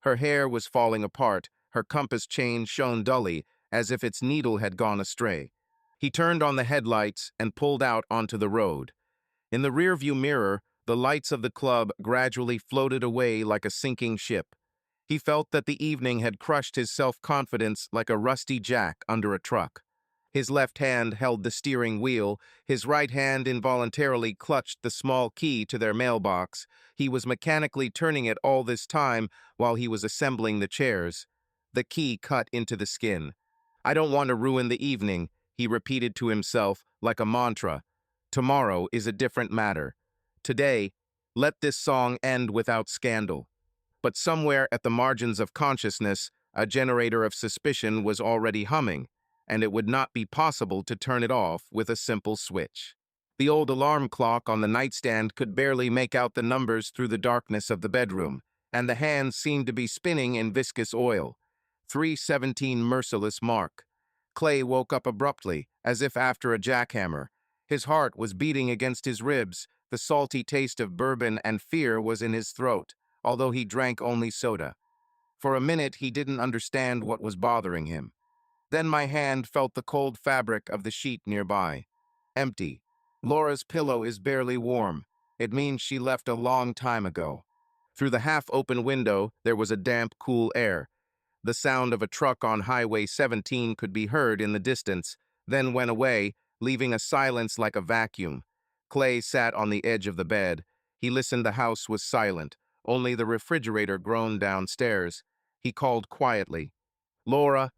Her hair was falling apart, her compass chain shone dully, as if its needle had gone astray. He turned on the headlights and pulled out onto the road. In the rearview mirror, the lights of the club gradually floated away like a sinking ship. He felt that the evening had crushed his self-confidence like a rusty jack under a truck. His left hand held the steering wheel, his right hand involuntarily clutched the small key to their mailbox. He was mechanically turning it all this time while he was assembling the chairs. The key cut into the skin. I don't want to ruin the evening, he repeated to himself like a mantra. Tomorrow is a different matter. Today, let this song end without scandal. But somewhere at the margins of consciousness, a generator of suspicion was already humming, and it would not be possible to turn it off with a simple switch. The old alarm clock on the nightstand could barely make out the numbers through the darkness of the bedroom, and the hands seemed to be spinning in viscous oil. 3:17 merciless mark. Clay woke up abruptly, as if after a jackhammer. His heart was beating against his ribs, the salty taste of bourbon and fear was in his throat, although he drank only soda. For a minute he didn't understand what was bothering him. Then my hand felt the cold fabric of the sheet nearby. Empty. Laura's pillow is barely warm. It means she left a long time ago. Through the half-open window, there was a damp, cool air. The sound of a truck on Highway 17 could be heard in the distance, then went away, leaving a silence like a vacuum. Clay sat on the edge of the bed. He listened. The house was silent. Only the refrigerator groaned downstairs. He called quietly. Laura.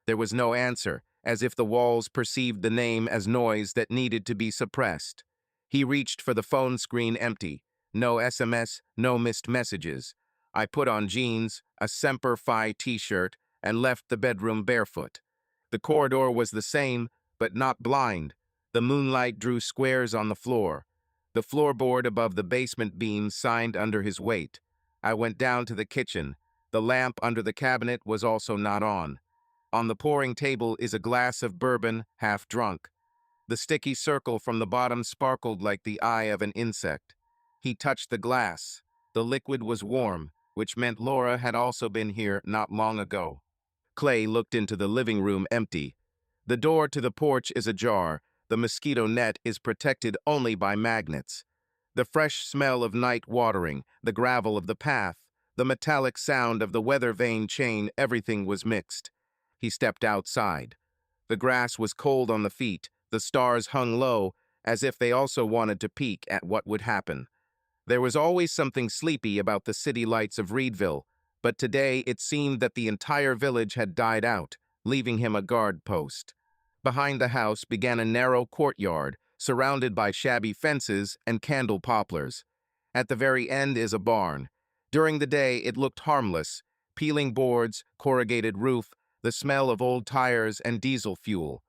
There was no answer, as if the walls perceived the name as noise that needed to be suppressed. He reached for the phone screen, empty. No SMS, no missed messages. I put on jeans, a Semper Fi t-shirt, and left the bedroom barefoot. The corridor was the same, but not blind. The moonlight drew squares on the floor. The floorboard above the basement beam signed under his weight. I went down to the kitchen. The lamp under the cabinet was also not on. On the pouring table is a glass of bourbon, half drunk. The sticky circle from the bottom sparkled like the eye of an insect. He touched the glass. The liquid was warm, which meant Laura had also been here not long ago. Clay looked into the living room, empty. The door to the porch is ajar. The mosquito net is protected only by magnets. The fresh smell of night watering, the gravel of the path, the metallic sound of the weather vane chain, everything was mixed. He stepped outside. The grass was cold on the feet. The stars hung low, as if they also wanted to peek at what would happen. There was always something sleepy about the city lights of Reedville, but today it seemed that the entire village had died out, leaving him a guard post. Behind the house began a narrow courtyard, surrounded by shabby fences and candle poplars. At the very end is a barn. During the day it looked harmless, peeling boards, corrugated roof, the smell of old tires and diesel fuel.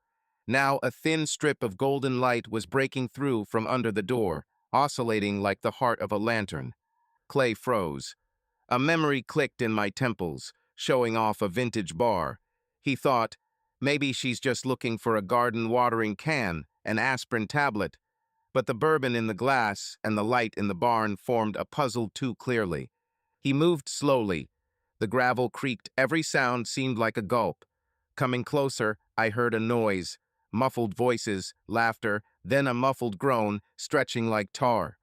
Now a thin strip of golden light was breaking through from under the door, oscillating like the heart of a lantern. Clay froze. A memory clicked in my temples. showing off a vintage bar. He thought, maybe she's just looking for a garden watering can, an aspirin tablet. But the bourbon in the glass and the light in the barn formed a puzzle too clearly. He moved slowly. The gravel creaked. Every sound seemed like a gulp. Coming closer, I heard a noise, muffled voices, laughter, then a muffled groan, stretching like tar.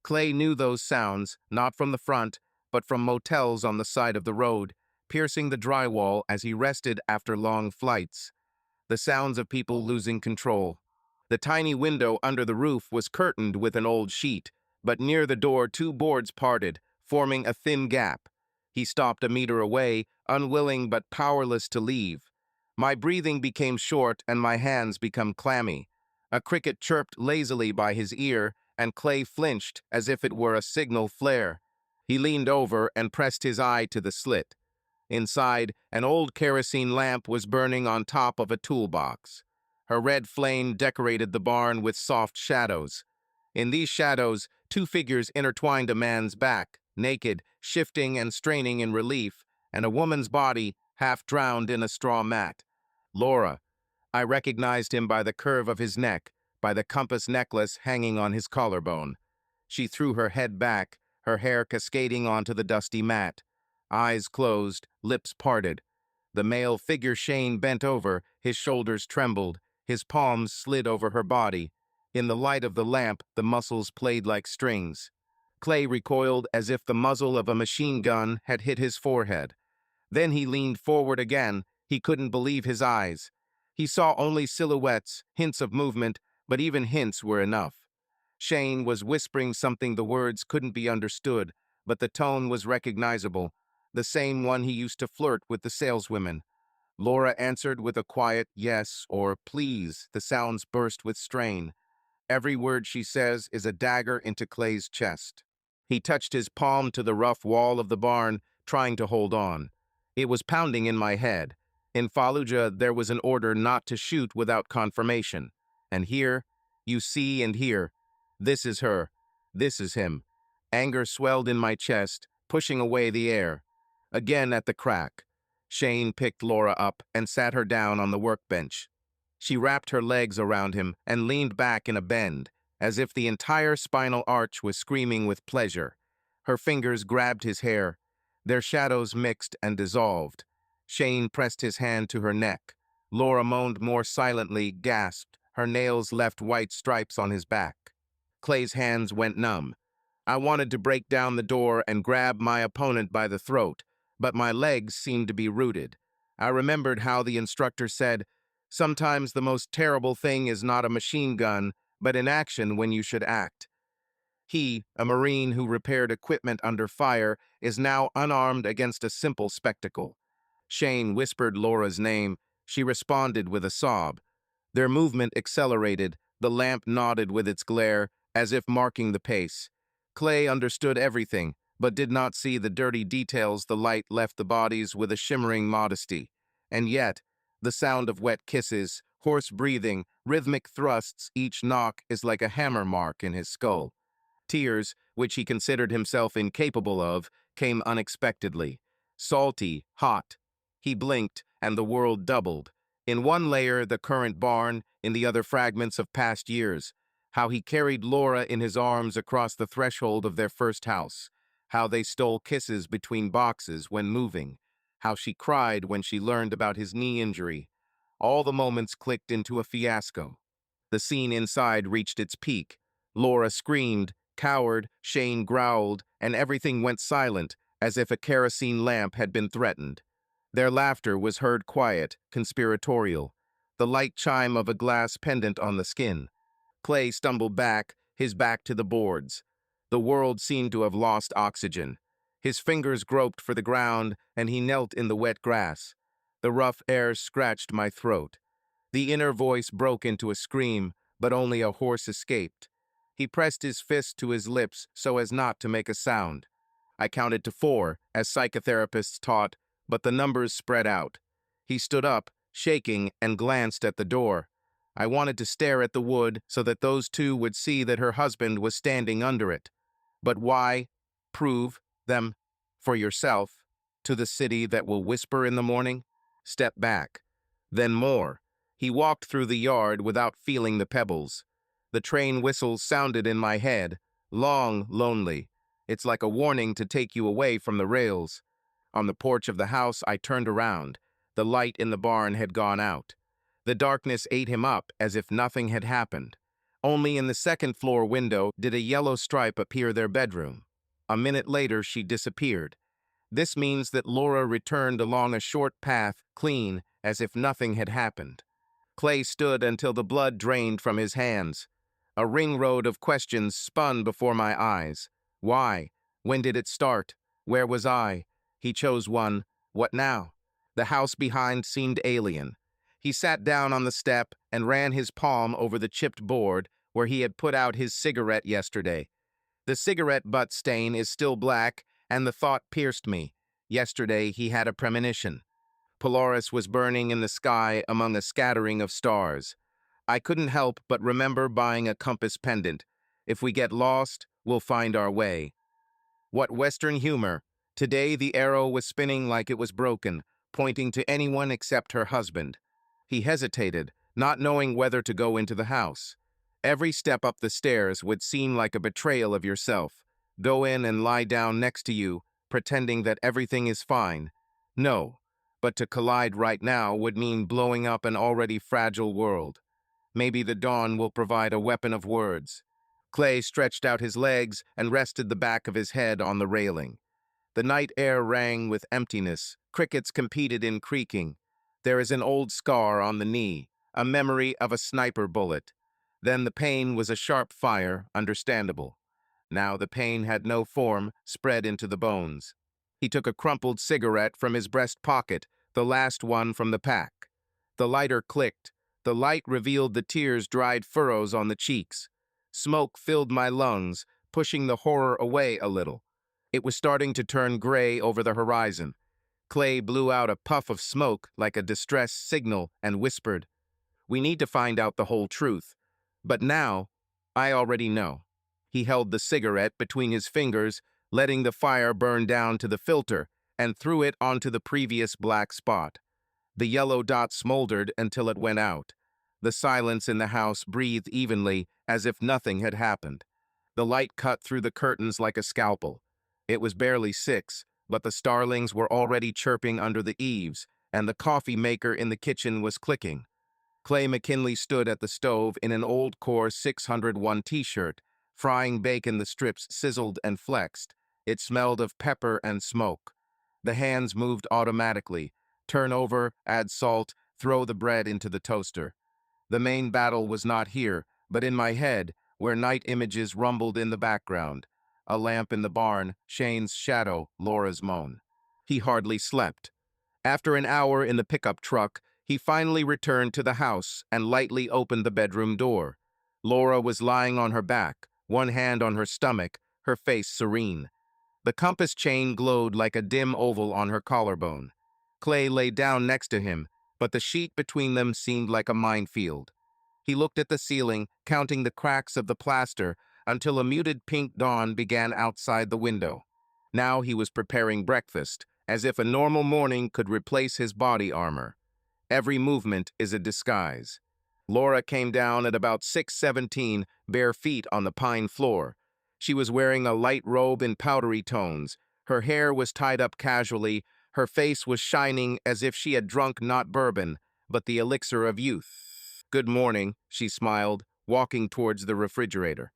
Clay knew those sounds, not from the front, but from motels on the side of the road, piercing the drywall as he rested after long flights. The sounds of people losing control. The tiny window under the roof was curtained with an old sheet, but near the door two boards parted, forming a thin gap. He stopped a meter away, unwilling but powerless to leave. My breathing became short and my hands became clammy. A cricket chirped lazily by his ear, and Clay flinched as if it were a signal flare. He leaned over and pressed his eye to the slit. Inside, an old kerosene lamp was burning on top of a toolbox. Her red flame decorated the barn with soft shadows. In these shadows, two figures intertwined a man's back, naked, shifting and straining in relief, and a woman's body, half drowned in a straw mat. Laura. I recognized him by the curve of his neck, by the compass necklace hanging on his collarbone. She threw her head back, her hair cascading onto the dusty mat. Eyes closed, lips parted. The male figure Shane bent over, his shoulders trembled, his palms slid over her body. In the light of the lamp, the muscles played like strings. Clay recoiled as if the muzzle of a machine gun had hit his forehead. Then he leaned forward again. He couldn't believe his eyes. He saw only silhouettes, hints of movement, but even hints were enough. Shane was whispering something the words couldn't be understood, but the tone was recognizable, the same one he used to flirt with the saleswomen. Laura answered with a quiet yes or please. The sounds burst with strain. Every word she says is a dagger into Clay's chest. He touched his palm to the rough wall of the barn, trying to hold on. It was pounding in my head. In Fallujah, there was an order not to shoot without confirmation. And here, you see and hear, this is her, this is him. Anger swelled in my chest, pushing away the air. Again at the crack. Shane picked Laura up and sat her down on the workbench. She wrapped her legs around him and leaned back in a bend, as if the entire spinal arch was screaming with pleasure. Her fingers grabbed his hair. Their shadows mixed and dissolved. Shane pressed his hand to her neck. Laura moaned more silently, gasped. Her nails left white stripes on his back. Clay's hands went numb. I wanted to break down the door and grab my opponent by the throat, but my legs seemed to be rooted. I remembered how the instructor said, "Sometimes the most terrible thing is not a machine gun, but inaction when you should act." He, a Marine who repaired equipment under fire, is now unarmed against a simple spectacle. Shane whispered Laura's name. She responded with a sob. Their movement accelerated. The lamp nodded with its glare, as if marking the pace. Clay understood everything, but did not see the dirty details. The light left the bodies with a shimmering modesty. And yet, the sound of wet kisses, hoarse breathing, rhythmic thrusts, each knock is like a hammer mark in his skull. Tears, which he considered himself incapable of, came unexpectedly. Salty, hot. He blinked, and the world doubled. In one layer, the current barn, in the other fragments of past years. How he carried Laura in his arms across the threshold of their first house. How they stole kisses between boxes when moving. How she cried when she learned about his knee injury. All the moments clicked into a fiasco. The scene inside reached its peak. Laura screamed, cowered, Shane growled, and everything went silent, as if a kerosene lamp had been threatened. Their laughter was heard quiet, conspiratorial, the light chime of a glass pendant on the skin. Clay stumbled back, his back to the boards. The world seemed to have lost oxygen. His fingers groped for the ground, and he knelt in the wet grass. The rough air scratched my throat. The inner voice broke into a scream, but only a horse escaped. He pressed his fist to his lips so as not to make a sound. I counted to 4, as psychotherapists taught, but the numbers spread out. He stood up, shaking, and glanced at the door. I wanted to stare at the wood so that those two would see that her husband was standing under it. But why? Prove them for yourself. To the city that will whisper in the morning? Step back. Then more. He walked through the yard without feeling the pebbles. The train whistles sounded in my head, long, lonely. It's like a warning to take you away from the rails. On the porch of the house, I turned around. The light in the barn had gone out. The darkness ate him up as if nothing had happened. Only in the second-floor window did a yellow stripe appear their bedroom. A minute later, she disappeared. This means that Laura returned along a short path, clean, as if nothing had happened. Clay stood until the blood drained from his hands. A ring road of questions spun before my eyes. Why? When did it start? Where was I? He chose one. What now? The house behind seemed alien. He sat down on the step and ran his palm over the chipped board where he had put out his cigarette yesterday. The cigarette butt stain is still black, and the thought pierced me. Yesterday he had a premonition. Polaris was burning in the sky among a scattering of stars. I couldn't help but remember buying a compass pendant. If we get lost, we'll find our way. What Western humor! Today the arrow was spinning like it was broken, pointing to anyone except her husband. He hesitated, not knowing whether to go into the house. Every step up the stairs would seem like a betrayal of yourself. Go in and lie down next to you, pretending that everything is fine. No, but to collide right now would mean blowing up an already fragile world. Maybe the dawn will provide a weapon of words. Clay stretched out his legs and rested the back of his head on the railing. The night air rang with emptiness. Crickets competed in creaking. There is an old scar on the knee, a memory of a sniper bullet. Then the pain was a sharp fire, understandable. Now the pain had no form, spread into the bones. He took a crumpled cigarette from his breast pocket, the last one from the pack. The lighter clicked. The light revealed the tears-dried furrows on the cheeks. Smoke filled my lungs, pushing the horror away a little. It was starting to turn gray over the horizon. Clay blew out a puff of smoke like a distress signal and whispered, "We need to find out the whole truth. But now, I already know." He held the cigarette between his fingers, letting the fire burn down to the filter, and threw it onto the previous black spot. The yellow dot smoldered until it went out. The silence in the house breathed evenly, as if nothing had happened. The light cut through the curtains like a scalpel. It was barely 6, but the starlings were already chirping under the eaves, and the coffee maker in the kitchen was clicking. Clay McKinley stood at the stove in an old Core 601 t-shirt. Frying bacon, the strips sizzled and flexed. It smelled of pepper and smoke. The hands moved automatically. Turn over, add salt, throw the bread into the toaster. The main battle was not here, but in my head, where night images rumbled in the background. A lamp in the barn, Shane's shadow, Laura's moan. He hardly slept. After an hour in the pickup truck, he finally returned to the house and lightly opened the bedroom door. Laura was lying on her back, one hand on her stomach, her face serene. The compass chain glowed like a dim oval on her collarbone. Clay lay down next to him, but the sheet between them seemed like a minefield. He looked at the ceiling, counting the cracks of the plaster, until a muted pink dawn began outside the window. Now he was preparing breakfast, as if a normal morning could replace his body armor. Every movement is a disguise. Laura came down at about 6:17, bare feet on the pine floor. She was wearing a light robe in powdery tones. Her hair was tied up casually. Her face was shining as if she had drunk not bourbon, but the elixir of youth. "Good morning," she smiled, walking towards the refrigerator.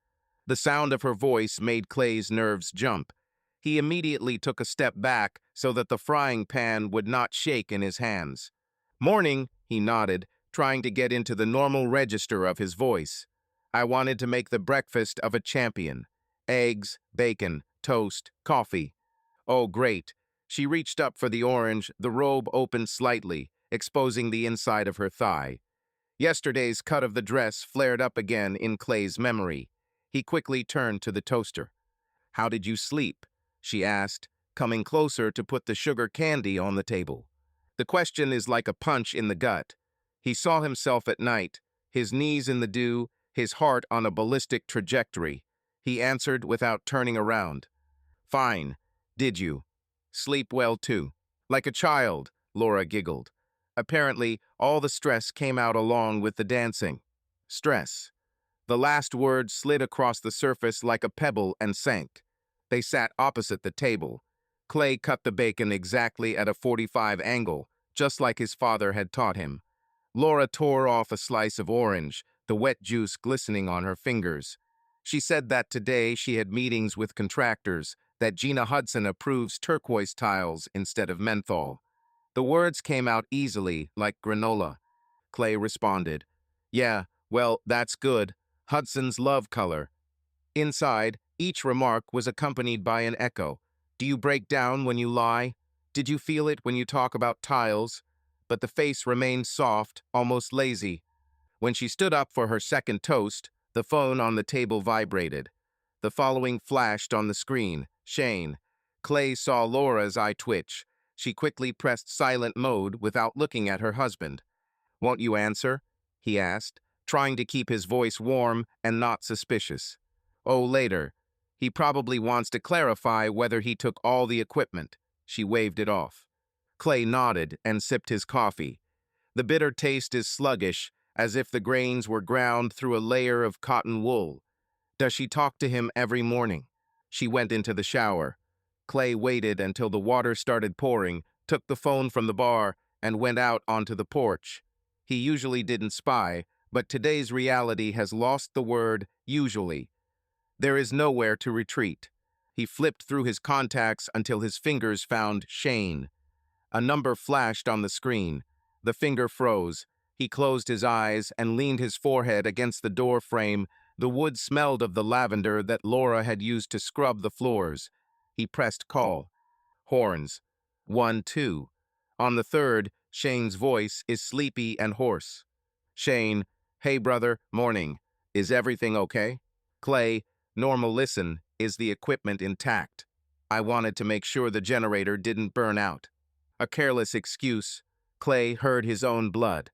The sound of her voice made Clay's nerves jump. He immediately took a step back so that the frying pan would not shake in his hands. "Morning," he nodded, trying to get into the normal register of his voice. "I wanted to make the breakfast of a champion. Eggs, bacon, toast, coffee." "Oh, great." She reached up for the orange, the robe opened slightly, exposing the inside of her thigh. Yesterday's cut of the dress flared up again in Clay's memory. He quickly turned to the toaster. "How did you sleep?" she asked, coming closer to put the sugar candy on the table. The question is like a punch in the gut. He saw himself at night, his knees in the dew, his heart on a ballistic trajectory. He answered without turning around. "Fine. Did you? Sleep well too." Like a child, Laura giggled. Apparently, all the stress came out along with the dancing. Stress. The last word slid across the surface like a pebble and sank. They sat opposite the table. Clay cut the bacon exactly at a 45 angle, just like his father had taught him. Laura tore off a slice of orange, the wet juice glistening on her fingers. She said that today she had meetings with contractors, that Gina Hudson approves turquoise tiles instead of menthol. The words came out easily, like granola. Clay responded, "Yeah, well, that's good. Hudson's love color." Inside, each remark was accompanied by an echo. "Do you break down when you lie? Did you feel it when you talk about tiles?" But the face remained soft, almost lazy. When she stood up for her second toast, the phone on the table vibrated. The following flashed on the screen. Shane. Clay saw Laura's eye twitch. She quickly pressed silent mode without looking at her husband. "Won't you answer?" he asked, trying to keep his voice warm and not suspicious. "Oh, later. He probably wants to clarify whether he took all the equipment." She waved it off. Clay nodded and sipped his coffee. The bitter taste is sluggish, as if the grains were ground through a layer of cotton wool. Does she talk to him every morning? She went into the shower. Clay waited until the water started pouring, took the phone from the bar, and went out onto the porch. He usually didn't spy, but today's reality has lost the word usually. There is nowhere to retreat. He flipped through his contacts until his fingers found Shane. A number flashed on the screen. The finger froze. He closed his eyes and leaned his forehead against the door frame. The wood smelled of the lavender that Laura had used to scrub the floors. He pressed call. Horns. 1, 2. On the third, Shane's voice is sleepy and hoarse. Shane, "Hey brother, morning. Is everything okay?" Clay, "Normal, listen, is the equipment intact? I wanted to make sure the generator didn't burn out." A careless excuse. Clay heard his own blood.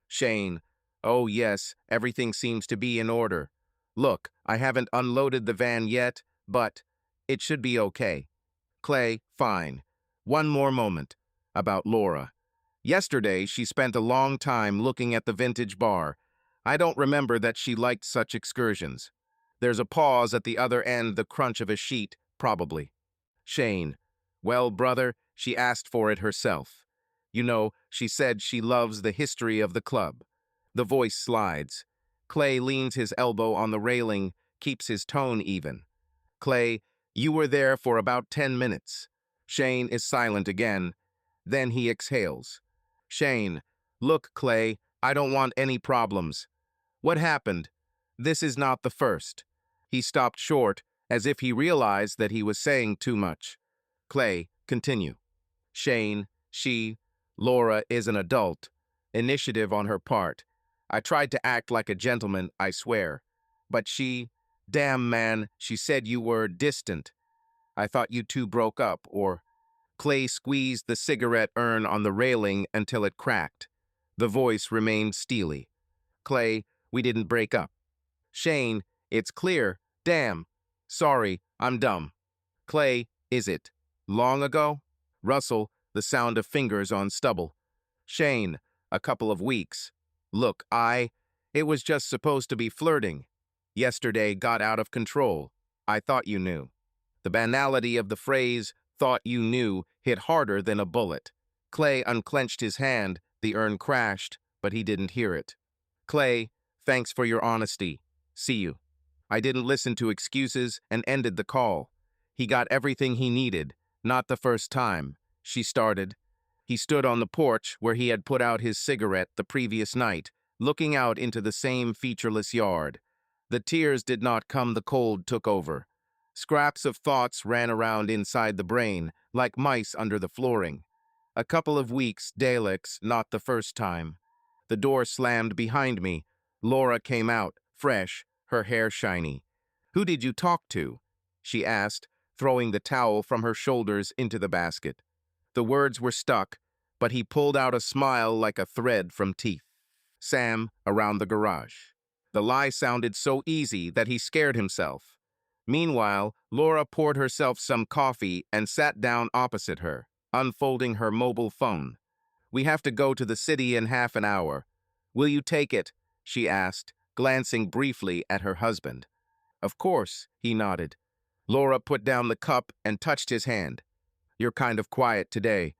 Shane, "Oh yes, everything seems to be in order. Look, I haven't unloaded the van yet, but it should be okay." Clay, "Fine. One more moment. About Laura. Yesterday, she spent a long time looking at the vintage bar. I don't remember that she liked such excursions." There's a pause at the other end, the crunch of a sheet, probably. Shane, "Well, brother, she asked for it herself. You know, she said she loves the history of the club." The voice slides. Clay leans his elbow on the railing, keeps his tone even. Clay, "You were there for about 10 minutes. Shane is silent again. Then he exhales. Shane, "Look, Clay, I don't want any problems. What happened? This is not the first." He stopped short, as if he realized that he was saying too much. Clay, "Continue." Shane, Laura is an adult. Initiative on her part. I tried to act like a gentleman, I swear. But damn man, she said you were distant. I thought you two broke up, or... Clay squeezed the cigarette urn on the railing until it cracked. The voice remained steely. Clay, "We didn't break up." Shane, "It's clear. Damn. Sorry, I'm dumb." Clay, "Is it long ago?" Russell, the sound of fingers on stubble. Shane, "A couple of weeks." Look, it was just supposed to be flirting. Yesterday got out of control. I thought you knew. The banality of the phrase, "thought you knew," hit harder than a bullet. Clay unclenched his hand, the urn crashed, but he didn't hear it. Clay, "Thanks for your honesty. See you." I didn't listen to excuses and ended the call. He got everything he needed, not the first time. She started. He stood on the porch where he had put out his cigarette the previous night, looking out into the same featureless yard. The tears did not come, the cold took over. Scraps of thoughts ran around inside the brain, like mice under the flooring. A couple of weeks, Daleks, not the first time. The door slammed behind me. Laura came out, fresh, her hair shiny. "Who did you talk to?" she asked, throwing the towel from her shoulders into the basket. The words were stuck, but he pulled out a smile like a thread from teeth. "Sam, around the garage." The lie sounded so easy that he scared himself. Meanwhile, Laura poured herself some coffee and sat down opposite her. unfolding her mobile phone. "We have to go to the city in half an hour. Will you take it?" she asked, glancing briefly at her husband. "Of course," he nodded. Laura put down the cup and touched his hand. "You're kind of quiet today."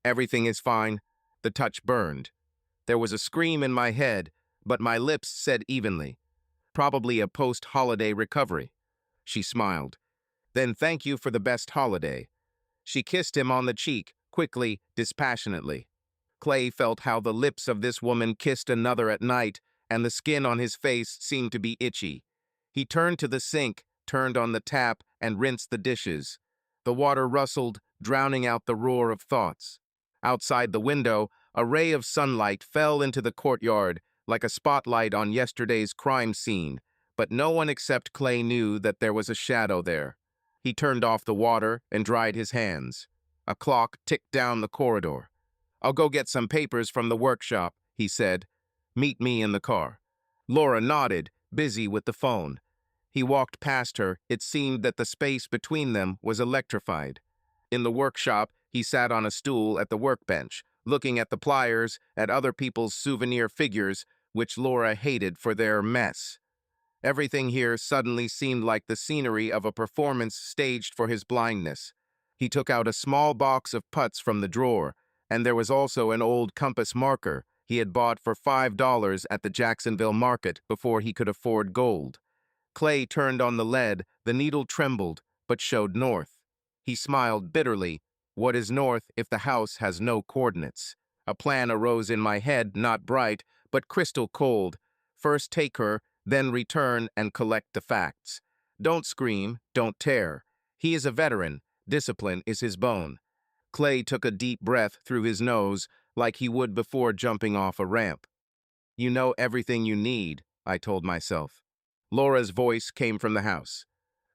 "Everything is fine." The touch burned. There was a scream in my head, but my lips said evenly, "Probably a post-holiday recovery." She smiled. "Then thank you for the best holiday." She kissed him on the cheek, quickly, dispassionately. Clay felt how the lips of this woman kissed another at night, and the skin on his face seemed to be itchy. He turned to the sink, turned on the tap, and rinsed the dishes. The water rustled, drowning out the roar of thoughts. Outside the window, a ray of sunlight fell into the courtyard, like a spotlight on yesterday's crime scene, but no one except Clay knew that there was a shadow there. He turned off the water and dried his hands. A clock ticked down the corridor. "I'll go get some papers from the workshop," he said. "Meet me in the car." Laura nodded, busy with the phone. He walked past her. It seemed that the space between them was electrified. In the workshop, he sat on a stool at the workbench, looking at the pliers, at other people's souvenir figures, which Laura hated for their mess. Everything here suddenly seemed like the scenery of a performance staged for his blindness. He took out a small box of putts from the drawer, and there was also an old compass marker he had bought for $5 at the Jacksonville market before he could afford gold. Clay turned on the lead, the needle trembled, but showed north. He smiled bitterly. What is north if the house has no coordinates? A plan arose in my head, not bright, but crystal cold. First take her, then return and collect the facts. Don't scream, don't tear. He is a veteran. Discipline is his bone. Clay took a deep breath through his nose, like he would before jumping off a ramp. "You know everything you need," I told myself. Laura's voice came from the house.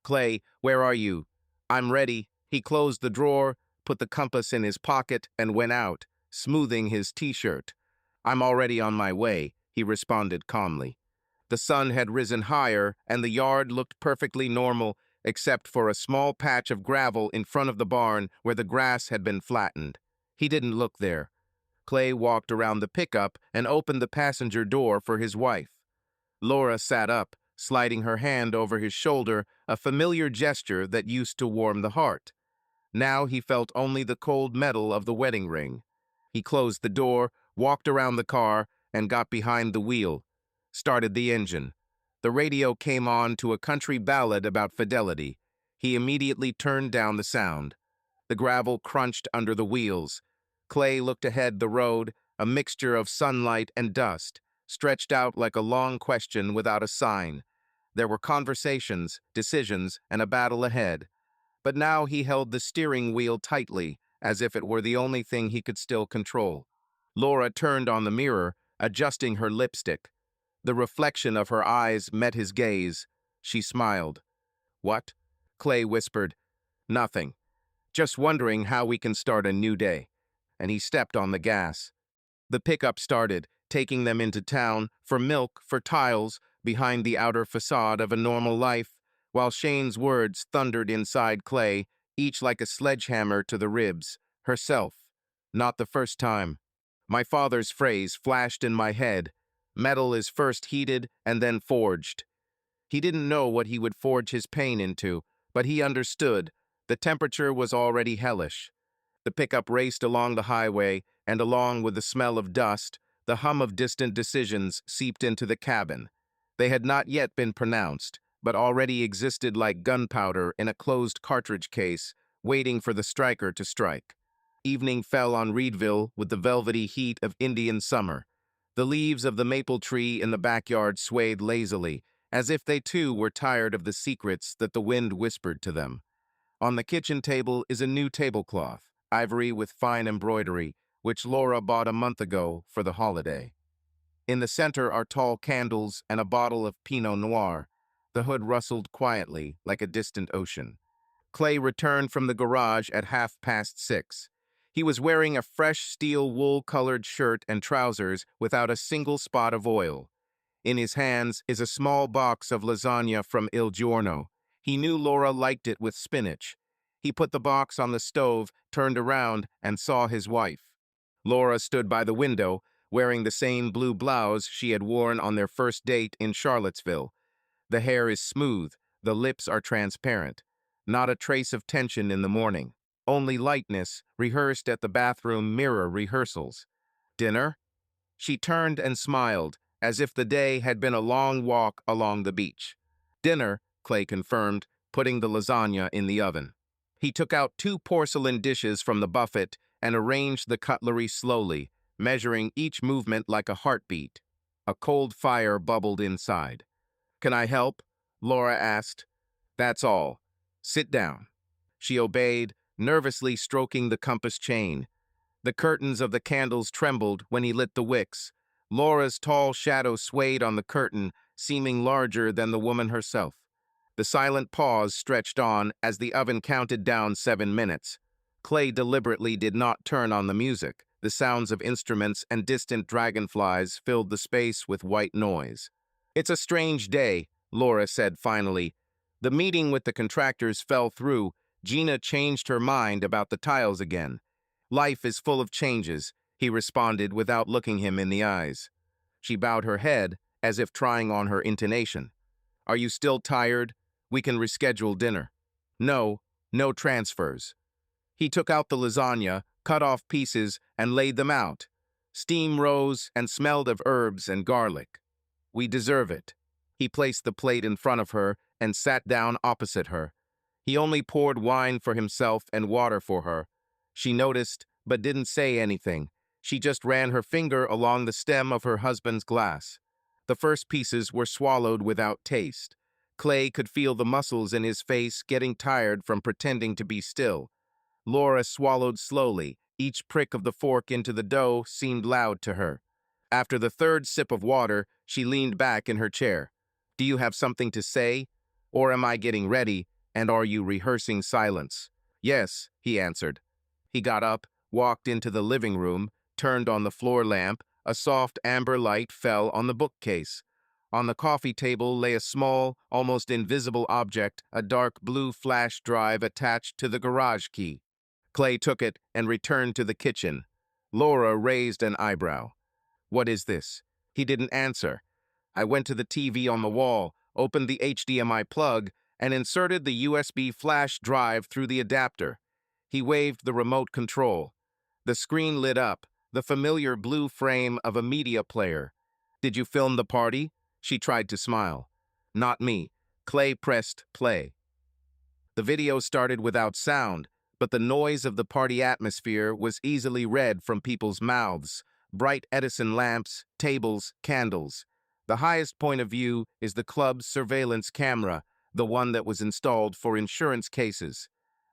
"Clay, where are you?" "I'm ready." He closed the drawer, put the compass in his pocket, and went out, smoothing his t-shirt. "I'm already on my way," he responded calmly. The sun had risen higher, and the yard looked perfectly normal, except for a small patch of gravel in front of the barn where the grass had been flattened. He didn't look there. Clay walked around the pickup and opened the passenger door for his wife. Laura sat up, sliding her hand over his shoulder, a familiar gesture that used to warm the heart. Now he felt only the cold metal of the wedding ring. He closed the door, walked around the car, and got behind the wheel. Started the engine. The radio came on to a country ballad about fidelity. He immediately turned down the sound. The gravel crunched under the wheels. Clay looked ahead the road, a mixture of sunlight and dust, stretched out like a long question without a sign. There were conversations, decisions, and a battle ahead. But now he held the steering wheel tightly, as if it were the only thing he could still control. Laura turned on the mirror, adjusting her lipstick. The reflection of her eyes met his gaze. She smiled. "What?" Clay whispered. "Nothing. Just wondering how we can start a new day." And he stepped on the gas. The pickup started, taking them into town, for milk, for tiles, behind the outer facade of a normal life, while Shane's words thundered inside Clay, each like a sledgehammer to the ribs. Herself. Not the first time. My father's phrase flashed in my head. Metal is first heated and then forged. He didn't know what he would forge his pain into, but he understood. The temperature was already hellish. The pickup raced along the highway, and along with the smell of dust, the hum of distant decisions seeped into the cabin. They had not yet been pronounced, but already existed like gunpowder in a closed cartridge case, waiting for the striker to strike. Evening fell on Reedville with the velvety heat of Indian summer. The leaves of the maple tree in the backyard swayed lazily, as if they too were tired of the secrets that the wind whispered to them. On the kitchen table is a new tablecloth, ivory with fine embroidery, which Laura bought a month ago for the holiday. In the center are tall candles and a bottle of Pinot Noir. The hood rustled quietly, like a distant ocean. Clay returned from the garage at 6:30. He was wearing a fresh steel wool-colored shirt and trousers without a single spot of oil. In his hands is a small box of lasagna from Il Giorno. He knew Laura liked it with spinach. He put the box on the stove, turned around, and saw his wife. Laura stood by the window, wearing the same blue blouse she had worn on their first date in Charlottesville. The hair is smooth, the lips are transparent. Not a trace of tension in the morning. Only lightness, rehearsed at the bathroom mirror rehearsals. Dinner? She turned and smiled, as if the day had been a long walk along the beach. Dinner, Clay confirmed, putting the lasagna in the oven. He took out 2 porcelain dishes from the buffet and arranged the cutlery slowly, measuring each movement like a heartbeat. A cold fire bubbled inside. "Can I help?" Laura asked. "That's all. Sit down." She obeyed, nervously stroking the compass chain. The curtains of the candles trembled when he lit the wicks. Laura's tall shadow swayed on the curtain, seeming larger than the woman herself. The silent pause stretched on as the oven counted down 7 minutes. Clay deliberately did not turn on the music. The sounds of instruments and distant dragonflies filled the space with white noise. "It's a strange day," Laura said finally. "The meeting with the contractors fell through. Gina changed her mind about the tiles again." "Life is full of changes," he responded without looking him in the eyes. She bowed her head, as if trying on her intonation. "Are you still tired? We can reschedule dinner." "No, no transfers." He took out the lasagna, cut off pieces, and laid them out. Steam rose and smelled of herbs and garlic. "We deserve it." He placed the plate in front of her and sat down opposite her. He only poured wine for himself and water for her. She noticed, but didn't say anything. She just ran her finger along the stem of her husband's glass. The first pieces were swallowed without taste. Clay could feel the muscles in his face getting tired from pretending to be still. Laura swallowed slowly. Each prick of the fork into the dough seemed loud to her. After the third sip of water, she leaned back in her chair. "Do you have something to say? Or am I getting ready, and are you rehearsing silence?" "Yes," he answered. He got up, walked into the living room, turned on the floor lamp. A soft amber light fell on the bookcase. On the coffee table lay a small, almost invisible object, a dark blue flash drive attached to the garage key. Clay took it and returned to the kitchen. Laura raised an eyebrow. "What is this?" He didn't answer. "I went to the TV on the wall, opened the HDMI plug, and inserted the USB flash drive through the adapter." He waved the remote control. The screen lit up, the familiar blue frame of a media player. "Did you film the party?" She tried to smile. "Not me." Clay pressed play. The video started without sound, but the noise of the party atmosphere was easily read from people's mouths. Bright Edison lamps, tables, candles. The highest point of view is the club's surveillance camera, the one that was installed for insurance cases.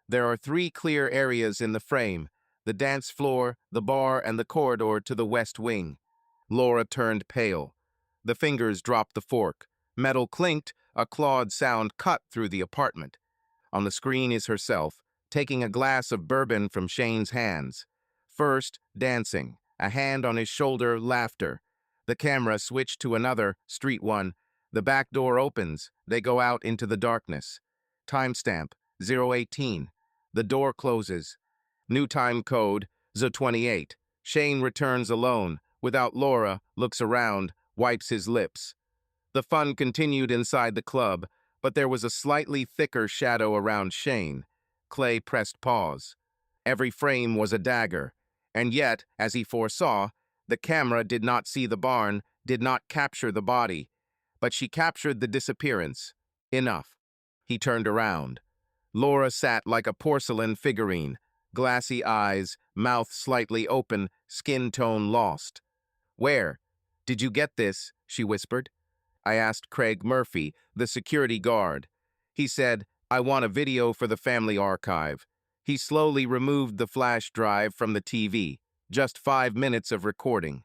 There are 3 clear areas in the frame: the dance floor, the bar, and the corridor to the west wing. Laura turned pale. The fingers dropped the fork. Metal clinked, a clawed sound cut through the apartment. On the screen is herself, taking a glass of bourbon from Shane's hands. First, dancing, a hand on his shoulder, laughter. The camera switched to another, street one. The back door opens. They go out into the darkness. Timestamp, 018. The door closes. New time code, Z28. Shane returns alone, without Laura, looks around, wipes his lips. The fun continued inside the club, but there was a slightly thicker shadow around Shane. Clay pressed pause. Every frame was a dagger, and yet, as he foresaw, the camera did not see the barn, did not capture the body, but she captured the disappearance. Enough. He turned around. Laura sat like a porcelain figurine, glassy eyes, mouth slightly open, skin tone lost. "Where? Did you get this?" she whispered. I asked Craig Murphy, the security guard. He said, "I want a video for the family archive." He slowly removed the flash drive from the TV. Just 5 minutes of recording.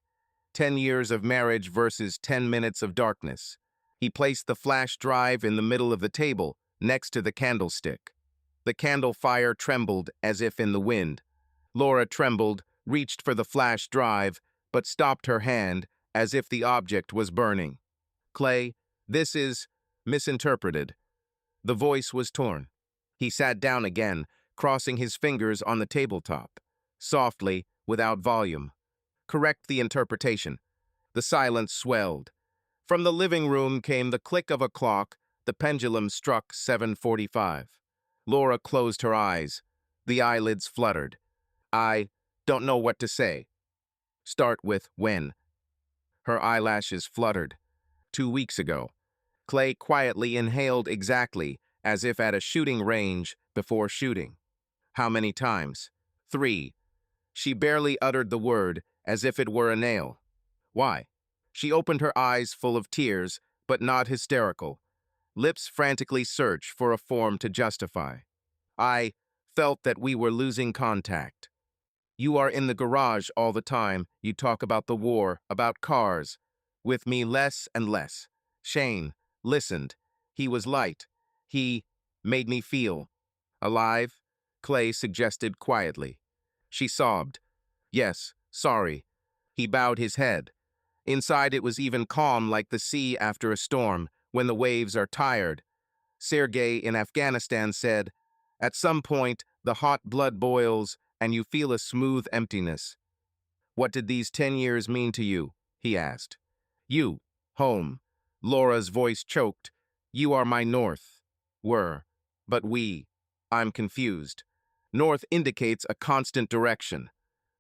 10 years of marriage versus 10 minutes of darkness. He placed the flash drive in the middle of the table, next to the candlestick. The candle fire trembled as if in the wind. Laura trembled, reached for the flash drive, but stopped her hand as if the object was burning. "Clay, this is misinterpreted." The voice was torn. He sat down again, crossing his fingers on the tabletop. Softly, without volume. Correct the interpretation. The silence swelled. From the living room came the click of a clock. The pendulum struck 7:45. Laura closed her eyes. The eyelids fluttered. I don't know what to say. Start with when. Her eyelashes fluttered. 2 weeks ago. Clay quietly inhaled exactly, as if at a shooting range, before shooting. How many times? 3. She barely uttered the word, as if it were a nail. Why? She opened her eyes full of tears, but not hysterical. Lips frantically search for a form to justify. I felt that we were losing contact. You are in the garage all the time. You talk about the war, about cars. With me less and less. Shane listened. He was light. He made me feel alive, Clay suggested quietly. She sobbed. Yes, sorry. He bowed his head. Inside it was even calm like the sea after a storm, when the waves are tired. Sergei in Afghanistan said, at some point, the hot blood boils and you feel a smooth emptiness. What did these 10 years mean to you? He asked. You, home. Laura's voice choked. You are my north. Were. But we. I'm confused. North indicates a constant direction.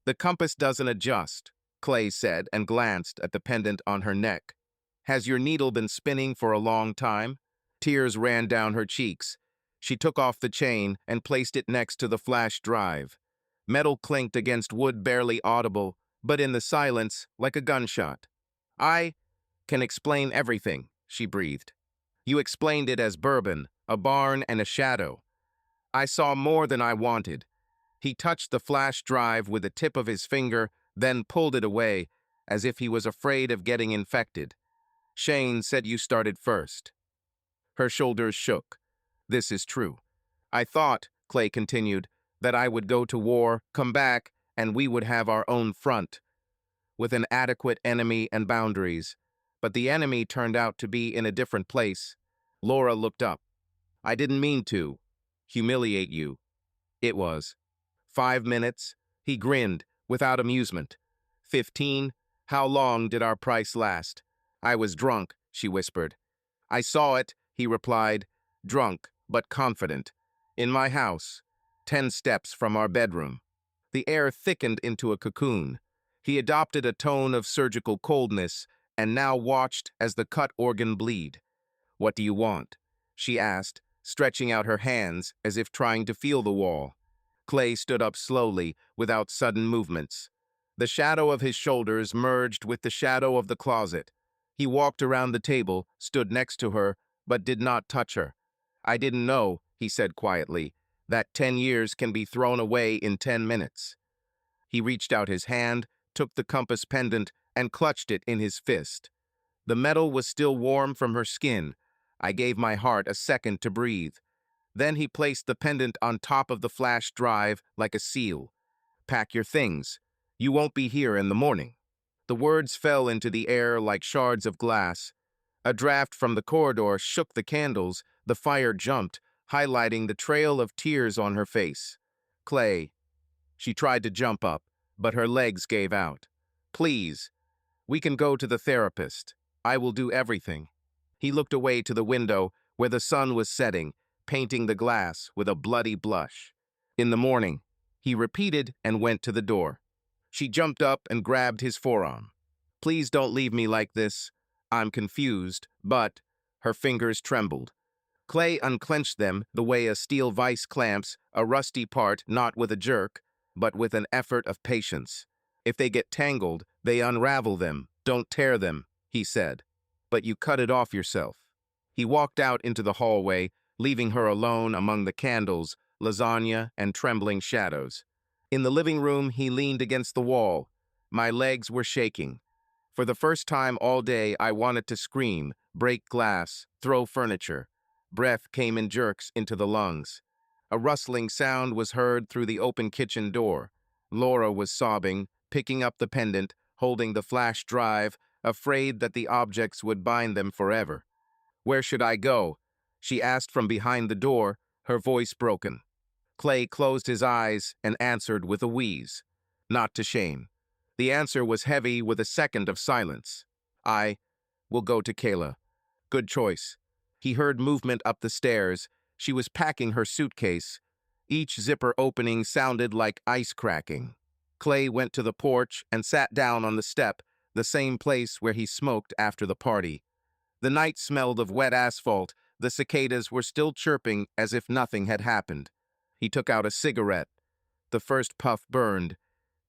The compass doesn't adjust, Clay said and glanced at the pendant on her neck. Has your needle been spinning for a long time? Tears ran down her cheeks. She took off the chain and placed it next to the flash drive. Metal clinked against wood barely audible, but in the silence, like a gunshot. I can explain everything, she breathed. You explained it as bourbon, a barn, and a shadow. I saw more than I wanted. He touched the flash drive with the tip of his finger, then pulled it away, as if he was afraid of getting infected. Shane said you started first. Her shoulders shook. This is true. I thought, Clay continued, that I would go to war, come back, and we would have our own front, with an adequate enemy and boundaries. But the enemy turned out to be in a different place. Laura looked up. I didn't mean to humiliate you. It was 5 minutes. He grinned, without amusement. 15. How long did our price last? I was drunk, she whispered. I saw it, he replied, drunk but confident. In my house, 10 steps from our bedroom. The air thickened into a cocoon. He adopted a tone of surgical coldness and now watched as the cut organ bleed. What do you want? She asked, stretching out her hands as if trying to feel the wall. Clay stood up slowly, without sudden movements. The shadow of his shoulders merged with the shadow of the closet. He walked around the table, stood next to her, but did not touch her. I didn't know, he said quietly, that 10 years can be thrown away in 10 minutes. He reached out his hand, took the compass pendant, and clutched it in his fist. The metal was still warm from her skin. I gave my heart a second to breathe. Then he placed the pendant on top of the flash drive like a seal. Pack your things. You won't be here in the morning. The words fell into the air like shards of glass. A draft from the corridor shook the candles. The fire jumped, highlighting the trail of tears on her face. Clay. She tried to jump up, but her legs gave out. Please. We can go to the therapist. I will do everything. He looked away to the window where the sun was setting, painting the glass with a bloody blush. In the morning, he repeated and went to the door. She jumped up and grabbed his forearm. Please don't leave me like this. I'm confused, but her fingers trembled. Clay unclenched them the way a steel vise clamps a rusty part, not with a jerk, but with an effort of patience. If they get tangled, they unravel them. Don't tear them, he said. But you cut it off yourself. He walked out into the hallway, leaving her alone among the candles, lasagna, and trembling shadows. In the living room, he leaned against the wall. My legs were shaking. For the first time all day, I wanted to scream, break glass, throw furniture. Breath came in jerks into the lungs. A rustling sound was heard through the open kitchen door. Laura was sobbing, picking up the pendant, holding the flash drive, afraid that the objects would bind them forever. Where should I go? She asked from behind the door, her voice broken. Clay closed his eyes and answered with a wheeze. Not to Shane. The answer was heavy with a second of silence. I will go to Kayla. Good choice. He heard movement up the stairs. She was packing her suitcase. Each zipper opening sounded like ice cracking. Clay went to the porch and sat down on the step, the same place where he smoked after the party. The night smelled of wet asphalt. The cicadas were still chirping as if nothing had happened. He took out a cigarette. The first puff burned.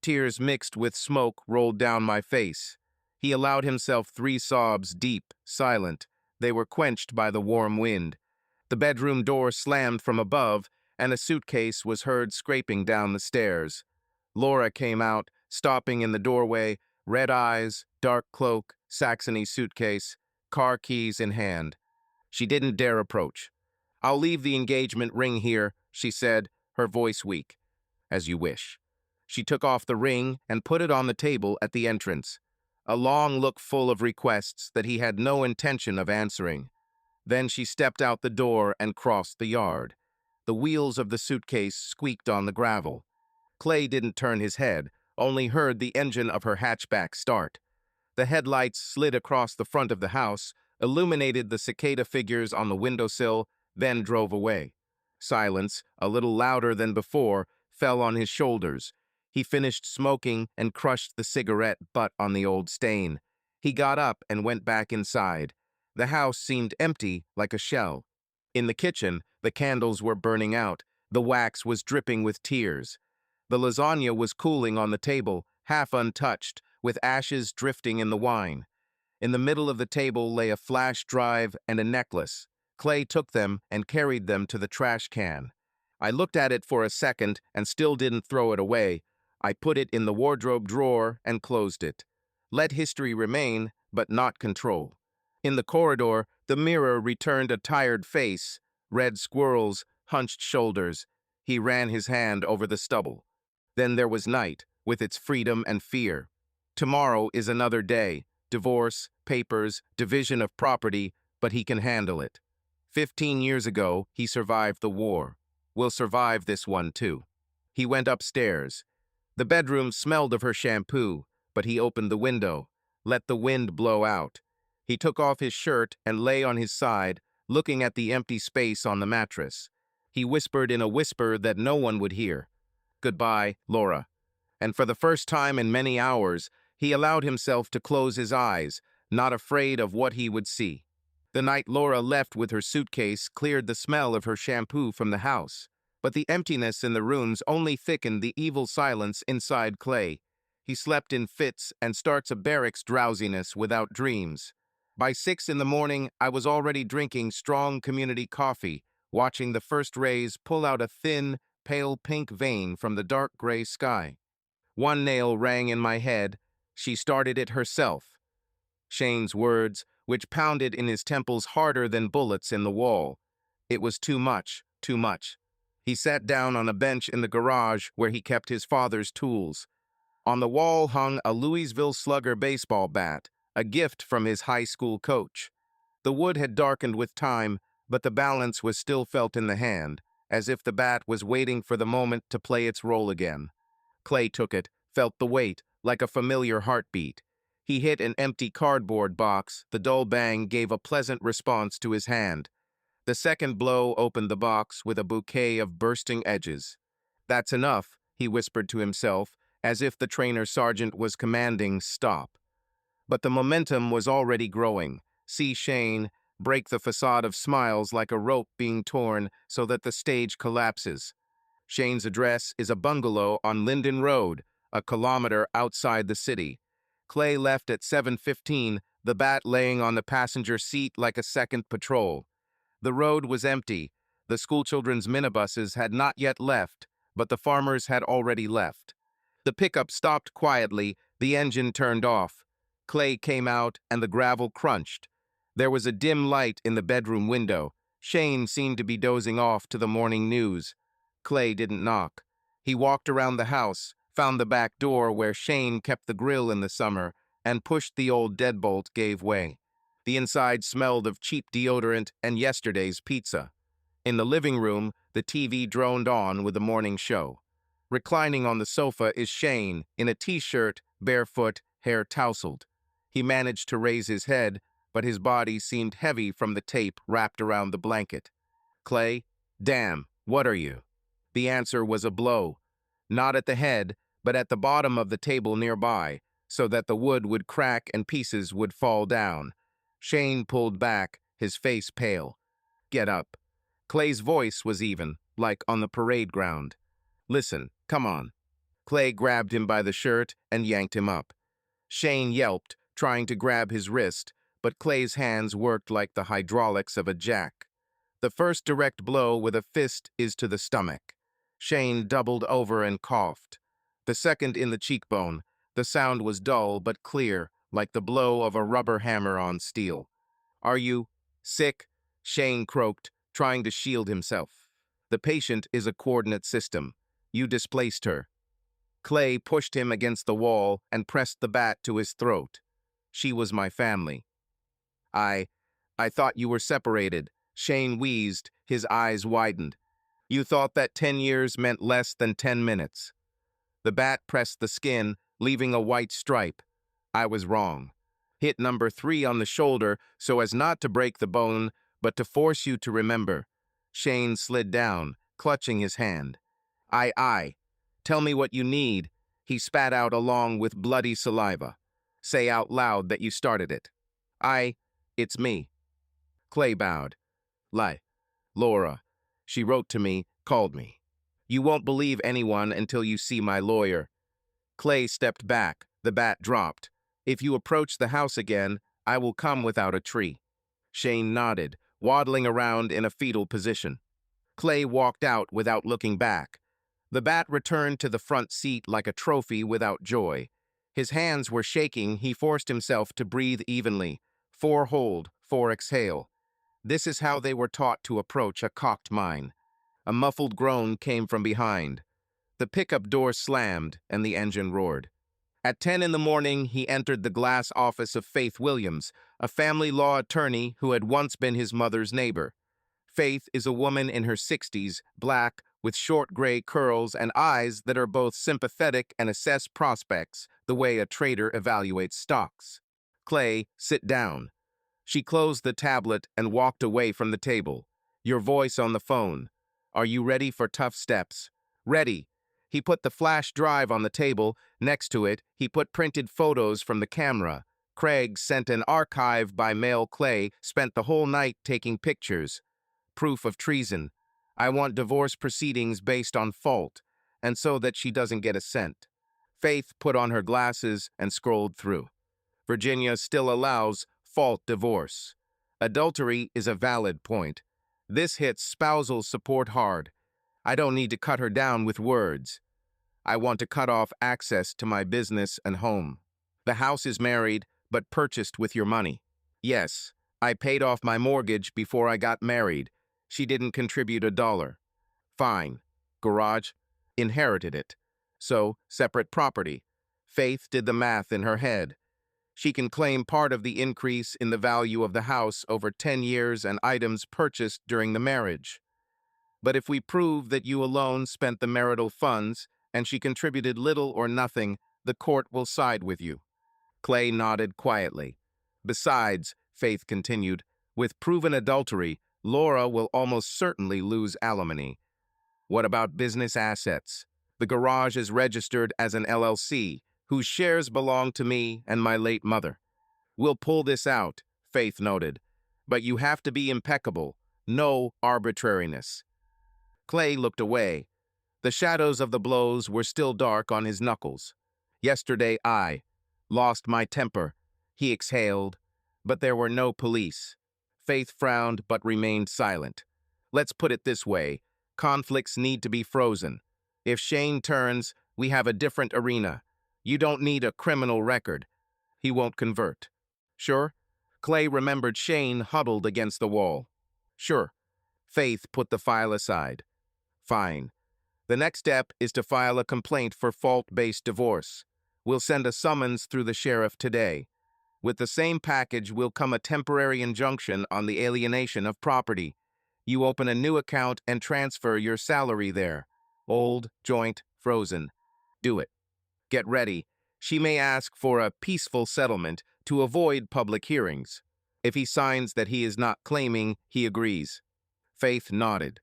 Tears mixed with smoke rolled down my face. He allowed himself 3 sobs, deep, silent. They were quenched by the warm wind. The bedroom door slammed from above, and a suitcase was heard scraping down the stairs. Laura came out, stopping in the doorway, red eyes, dark cloak, Saxony suitcase, car keys in hand. She didn't dare approach. "I'll leave the engagement ring here," she said, her voice weak. "As you wish." She took off the ring and put it on the table at the entrance. A long look full of requests that he had no intention of answering. Then she stepped out the door and crossed the yard. The wheels of the suitcase squeaked on the gravel. Clay didn't turn his head, only heard the engine of her hatchback start. The headlights slid across the front of the house, illuminated the cicada figures on the windowsill, then drove away. Silence, a little louder than before, fell on his shoulders. He finished smoking and crushed the cigarette butt on the old stain. He got up and went back inside. The house seemed empty, like a shell. In the kitchen, the candles were burning out. The wax was dripping with tears. The lasagna was cooling on the table, half untouched, with ashes drifting in the wine. In the middle of the table lay a flash drive and a necklace. Clay took them and carried them to the trash can. I looked at it for a second and still didn't throw it away. I put it in the wardrobe drawer and closed it. Let history remain, but not control. In the corridor, the mirror returned a tired face, red squirrels, hunched shoulders. He ran his hand over the stubble. Then there was night, with its freedom and fear. Tomorrow is another day. Divorce, papers, division of property, but he can handle it. 15 years ago, he survived the war. Will survive this one too. He went upstairs. The bedroom smelled of her shampoo, but he opened the window, let the wind blow out. He took off his shirt and lay on his side, looking at the empty space on the mattress. He whispered in a whisper that no one would hear. "Goodbye, Laura." And for the first time in many hours, he allowed himself to close his eyes, not afraid of what he would see. The night Laura left with her suitcase cleared the smell of her shampoo from the house. But the emptiness in the rooms only thickened the evil silence inside Clay. He slept in fits and starts a barracks drowsiness without dreams. By 6 in the morning, I was already drinking strong community coffee, watching the first rays pull out a thin, pale pink vein from the dark gray sky. One nail rang in my head. She started it herself. Shane's words, which pounded in his temples harder than bullets in the wall. It was too much, too much. He sat down on a bench in the garage where he kept his father's tools. On the wall hung a Louisville Slugger baseball bat, a gift from his high school coach. The wood had darkened with time, but the balance was still felt in the hand, as if the bat was waiting for the moment to play its role again. Clay took it, felt the weight, like a familiar heartbeat. He hit an empty cardboard box. The dull bang gave a pleasant response to his hand. The second blow opened the box with a bouquet of bursting edges. "That's enough," he whispered to himself, as if the trainer sergeant was commanding stop. But the momentum was already growing. See Shane break the facade of smiles like a rope being torn so that the stage collapses. Shane's address is a bungalow on Linden Road, a kilometer outside the city. Clay left at 7:15, the bat laying on the passenger seat like a second patrol. The road was empty. The schoolchildren's minibuses had not yet left, but the farmers had already left. The pickup stopped quietly, the engine turned off. Clay came out and the gravel crunched. There was a dim light in the bedroom window. Shane seemed to be dozing off to the morning news. Clay didn't knock. He walked around the house, found the back door where Shane kept the grill in the summer, and pushed the old deadbolt gave way. The inside smelled of cheap deodorant and yesterday's pizza. In the living room, the TV droned on with the morning show. Reclining on the sofa is Shane, in a t-shirt, barefoot, hair tousled. He managed to raise his head, but his body seemed heavy from the tape wrapped around the blanket. Clay, damn, what are you? The answer was a blow. Not at the head, but at the bottom of the table nearby, so that the wood would crack and pieces would fall down. Shane pulled back, his face pale. Get up. Clay's voice was even, like on the parade ground. Listen, come on. Clay grabbed him by the shirt and yanked him up. Shane yelped, trying to grab his wrist, but Clay's hands worked like the hydraulics of a jack. The first direct blow with a fist is to the stomach. Shane doubled over and coughed. The second in the cheekbone. The sound was dull but clear, like the blow of a rubber hammer on steel. Are you sick? Shane croaked, trying to shield himself. The patient is a coordinate system. You displaced her. Clay pushed him against the wall and pressed the bat to his throat. She was my family. I thought you were separated. Shane wheezed, his eyes widened. You thought that 10 years meant less than 10 minutes. The bat pressed the skin, leaving a white stripe. I was wrong. Hit number 3 on the shoulder so as not to break the bone, but to force you to remember. Shane slid down, clutching his hand. I. Tell me what you need. He spat out along with bloody saliva. Say out loud that you started it. It's me. Clay bowed. Laura. She wrote to me, called me. You won't believe anyone until you see my lawyer. Clay stepped back, the bat dropped. If you approach the house again, I will come without a tree. Shane nodded, waddling around in a fetal position. Clay walked out without looking back. The bat returned to the front seat like a trophy without joy. His hands were shaking, he forced himself to breathe evenly. 4 hold, 4 exhale. This is how they were taught to approach a cocked mine. A muffled groan came from behind. The pickup door slammed, and the engine roared. At 10 in the morning, he entered the glass office of Faith Williams, a family law attorney who had once been his mother's neighbor. Faith is a woman in her 60s, black, with short gray curls and eyes that are both sympathetic and assess prospects the way a trader evaluates stocks. Clay, sit down. She closed the tablet and walked away from the table. Your voice on the phone. Are you ready for tough steps? Ready. He put the flash drive on the table. Next to it, he put printed photos from the camera. Craig sent an archive by mail. Clay spent the whole night taking pictures. Proof of treason. I want divorce proceedings based on fault, and so that she doesn't get a cent. Faith put on her glasses and scrolled through. Virginia still allows fault divorce. Adultery is a valid point. This hits spousal support hard. I don't need to cut her down with words. I want to cut off access to my business and home. The house is married, but purchased with your money. Yes, I paid off my mortgage before I got married. She didn't contribute $1. Fine. Garage? Inherited it. So, separate property. Faith did the math in her head. She can claim part of the increase in the value of the house over 10 years and items purchased during the marriage. But if we prove that you alone spent the marital funds and she contributed little or nothing, the court will side with you. Clay nodded quietly. Besides, Faith continued, with proven adultery, Laura will almost certainly lose alimony. What about business assets? The garage is registered as an LLC, whose shares belong to me and my late mother. We'll pull this out, Faith noted. But you have to be impeccable. No arbitrariness. Clay looked away. The shadows of the blows were still dark on his knuckles. Yesterday I lost my temper. He exhaled, but there were no police. Faith frowned but remained silent. Let's put it this way. Conflicts need to be frozen. If Shane turns, we have a different arena. You don't need a criminal record. He won't convert. Sure? Clay remembered Shane huddled against the wall. Sure. Faith put the file aside. Fine. The next step is to file a complaint for fault-based divorce. We'll send a summons through the sheriff today. With the same package will come a temporary injunction on the alienation of property. You open a new account and transfer your salary there. Old, joint, frozen. Do it. Get ready. She may ask for a peaceful settlement to avoid public hearings. If he signs that he is not claiming, he agrees. Faith nodded.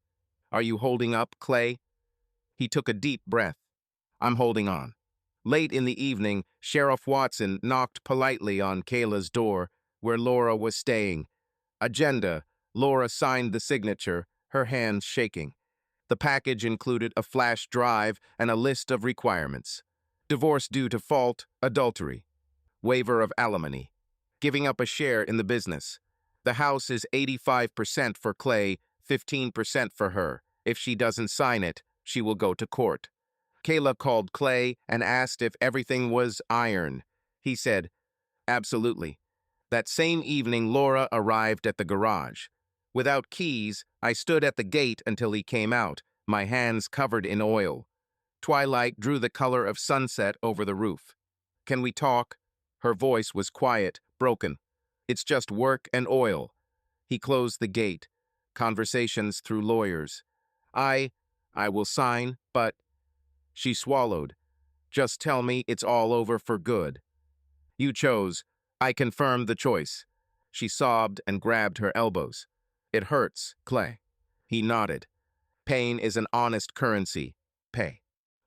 Are you holding up, Clay? He took a deep breath. I'm holding on. Late in the evening, Sheriff Watson knocked politely on Kayla's door, where Laura was staying. Agenda. Laura signed the signature, her hands shaking. The package included a flash drive and a list of requirements. Divorce due to fault, adultery. Waiver of alimony. Giving up a share in the business. The house is 85% for Clay, 15% for her. If she doesn't sign it, she will go to court. Kayla called Clay and asked if everything was iron. He said, absolutely. That same evening, Laura arrived at the garage. Without keys, I stood at the gate until he came out, my hands covered in oil. Twilight drew the color of sunset over the roof. Can we talk? Her voice was quiet, broken. It's just work and oil. He closed the gate. Conversations through lawyers. I will sign, but... She swallowed. Just tell me it's all over for good. You chose. I confirmed the choice. She sobbed and grabbed her elbows. It hurts, Clay. He nodded. Pain is an honest currency. Pay.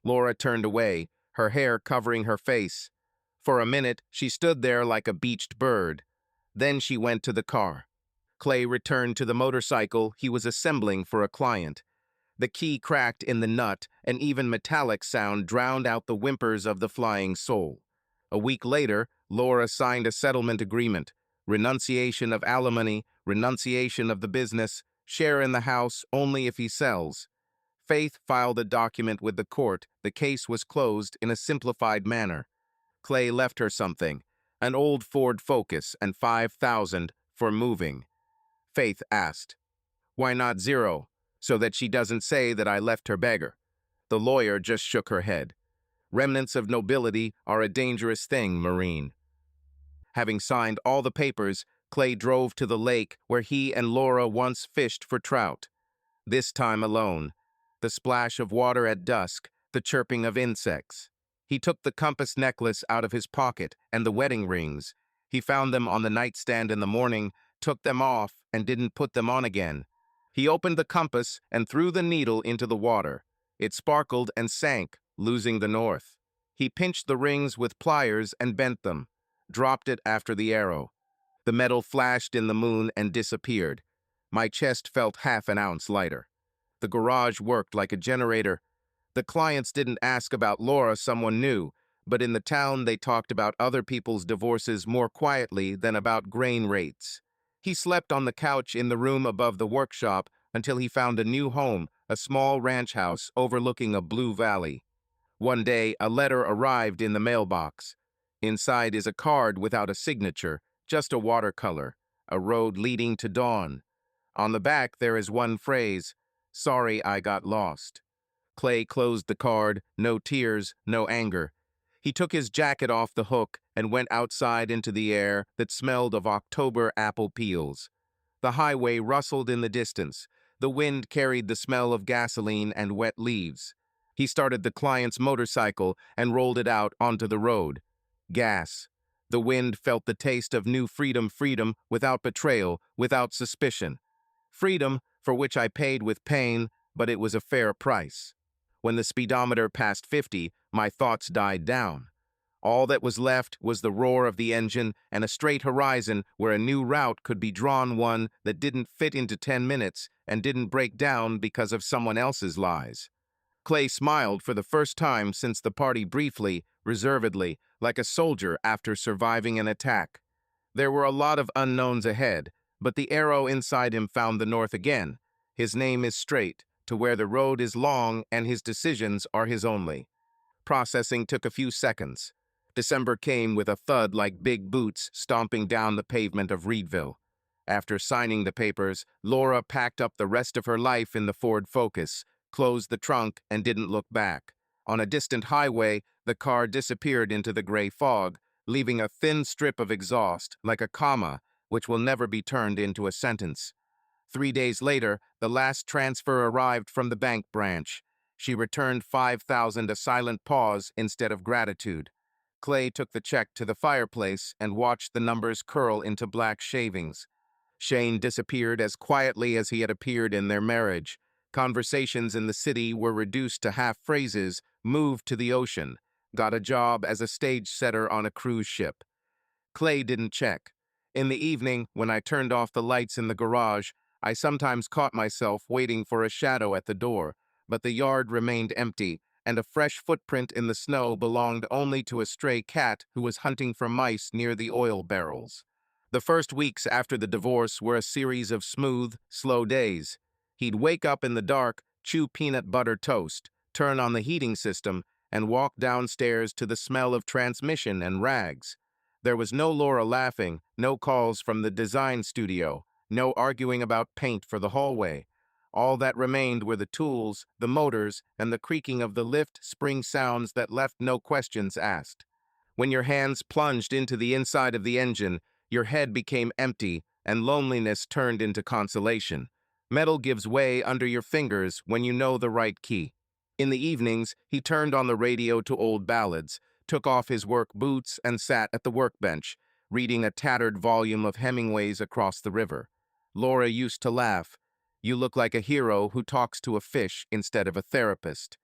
Laura turned away, her hair covering her face. For a minute, she stood there like a beached bird. Then she went to the car. Clay returned to the motorcycle he was assembling for a client. The key cracked in the nut, and even metallic sound drowned out the whimpers of the flying soul. A week later, Laura signed a settlement agreement. Renunciation of alimony, renunciation of the business, share in the house only if he sells. Faith filed a document with the court. The case was closed in a simplified manner. Clay left her something, an old Ford Focus and $5,000 for moving. Faith asked, why not zero, so that she doesn't say that I left her beggar? The lawyer just shook her head. Remnants of nobility are a dangerous thing, Marine. Having signed all the papers, Clay drove to the lake where he and Laura once fished for trout. This time alone. The splash of water at dusk, the chirping of insects. He took the compass necklace out of his pocket and the wedding rings. He found them on the nightstand in the morning, took them off, and didn't put them on again. He opened the compass and threw the needle into the water. It sparkled and sank, losing the north. He pinched the rings with pliers and bent them, dropped it after the arrow. The metal flashed in the moon and disappeared. My chest felt half an ounce lighter. The garage worked like a generator. The clients didn't ask about Laura, someone knew, but in the town they talked about other people's divorces more quietly than about grain rates. He slept on the couch in the room above the workshop until he found a new home, a small ranch house overlooking a blue valley. One day, a letter arrived in the mailbox. Inside is a card without a signature, just a watercolor, a road leading to dawn. On the back, there is one phrase, sorry I got lost. Clay closed the card, no tears, no anger. He took his jacket off the hook and went outside into the air that smelled of October apple peels. The highway rustled in the distance. The wind carried the smell of gasoline and wet leaves. He started the client's motorcycle and rolled it out onto the road. Gas. The wind felt the taste of new freedom, freedom without betrayal, without suspicion. Freedom for which I paid with pain, but it was a fair price. When the speedometer passed 50, my thoughts died down. All that was left was the roar of the engine and a straight horizon where a new route could be drawn, one that didn't fit into 10 minutes and didn't break down because of someone else's lies. Clay smiled for the first time since the party, briefly, reservedly, like a soldier after surviving an attack. There were a lot of unknowns ahead, but the arrow inside him found the north again. His name is straight, to where the road is long and his decisions are his only. Processing took a few seconds. December came with a thud like big boots stomping down the pavement of Reedville. After signing the papers, Laura packed up the rest of her life in the Ford Focus, closed the trunk, and didn't look back. On a distant highway, the car disappeared into the gray fog, leaving a thin strip of exhaust, like a comma, which will never be turned into a sentence. 3 days later, the last transfer arrived from the bank branch. She returned 5,000, a silent pause instead of gratitude. Clay took the check to the fireplace and watched the numbers curl into black shavings. Shane disappeared as quietly as he had appeared in their marriage. Conversations in the city were reduced to half phrases: moved to the ocean, got a job as a stage setter on a cruise ship. Clay didn't check. In the evening, when I turned off the lights in the garage, I sometimes caught myself waiting for a shadow at the door, but the yard remained empty, and a fresh footprint in the snow belonged only to a stray cat who was hunting for mice near the oil barrels. The first weeks after the divorce were a series of smooth, slow days. He'd wake up in the dark, chew peanut butter toast, turn on the heating system, and walk downstairs to the smell of transmission and rags. There was no Laura laughing, no calls from the design studio, no arguing about paint for the hallway. All that remained were the tools, the motors, and the creaking of the lift spring sounds that left no questions asked. When your hands plunged into the inside of the engine, your head became empty, and loneliness turned into consolation. Metal gives way under your fingers when you know the right key. In the evenings, he turned on the radio to old ballads, took off his work boots, and sat at the workbench, reading a tattered volume of Hemingway's Across the River. Laura used to laugh. "You look like a hero who talks to a fish instead of a therapist."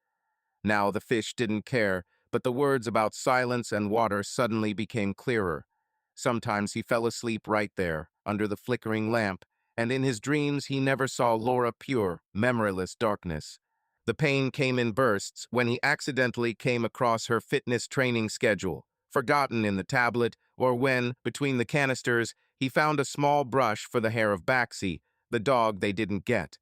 Now the fish didn't care, but the words about silence and water suddenly became clearer. Sometimes he fell asleep right there, under the flickering lamp, and in his dreams he never saw Laura pure, memoryless darkness. The pain came in bursts when he accidentally came across her fitness training schedule, forgotten in the tablet, or when, between the canisters, he found a small brush for the hair of Baxi, the dog they didn't get.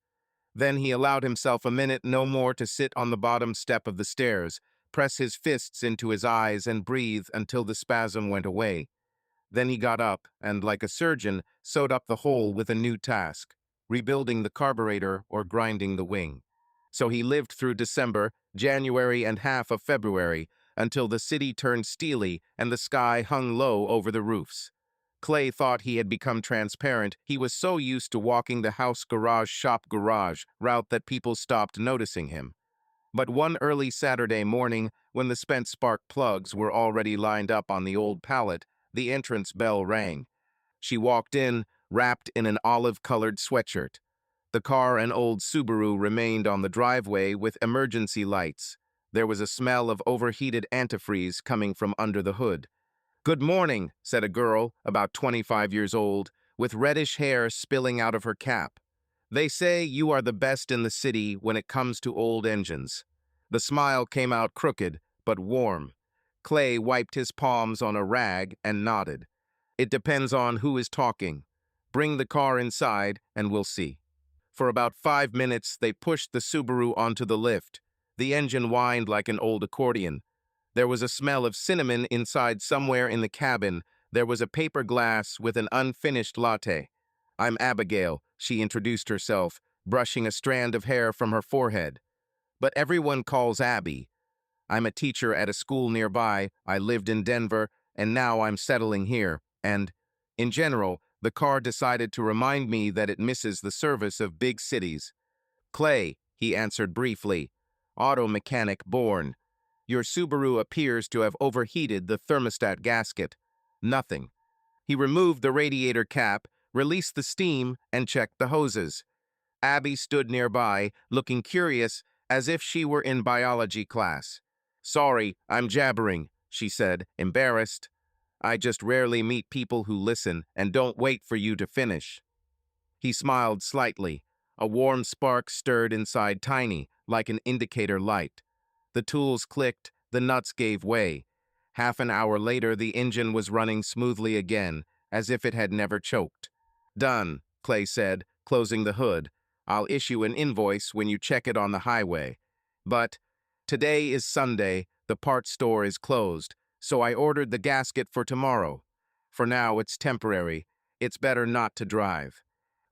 Then he allowed himself a minute no more to sit on the bottom step of the stairs, press his fists into his eyes, and breathe until the spasm went away. Then he got up and, like a surgeon, sewed up the hole with a new task: rebuilding the carburetor or grinding the wing. So he lived through December, January, and half of February, until the city turned steely and the sky hung low over the roofs. Clay thought he had become transparent. He was so used to walking the house-garage-shop-garage route that people stopped noticing him. But one early Saturday morning, when the spent spark plugs were already lined up on the old pallet, the entrance bell rang. She walked in, wrapped in an olive-colored sweatshirt. The car, an old Subaru, remained on the driveway with emergency lights. There was a smell of overheated antifreeze coming from under the hood. "Good morning," said a girl, about 25 years old, with reddish hair spilling out of her cap. "They say you are the best in the city when it comes to old engines." The smile came out crooked, but warm. Clay wiped his palms on a rag and nodded. "It depends on who is talking. Bring the car inside and we'll see." For about 5 minutes, they pushed the Subaru onto the lift. The engine whined like an old accordion. There was a smell of cinnamon inside somewhere in the cabin. There was a paper glass with an unfinished latte. "I'm Abigail," she introduced herself, brushing a strand of hair from her forehead. "But everyone calls Abby. I'm a teacher at a school nearby. I lived in Denver, and now I'm settling here. And, in general, the car decided to remind me that it misses the service of big cities." "Clay," he answered briefly. "Auto mechanic born. Your Subaru appears to have overheated the thermostat gasket." "Nothing." He removed the radiator cap, released the steam, and checked the hoses. Abby stood nearby, looking curious, as if she were in biology class. "Sorry, I'm jabbering," she said, embarrassed. "I just rarely meet people who listen and don't wait for you to finish." He smiled slightly. A warm spark stirred inside Tiny, like an indicator light. The tools clicked, the nuts gave way. Half an hour later, the engine was running smoothly again, as if it had never choked. "Done," Clay said, closing the hood. "I'll issue an invoice when you check it on the highway. But today is Sunday, the parts store is closed, so I ordered the gasket for tomorrow. For now, it's temporary. It's better not to drive."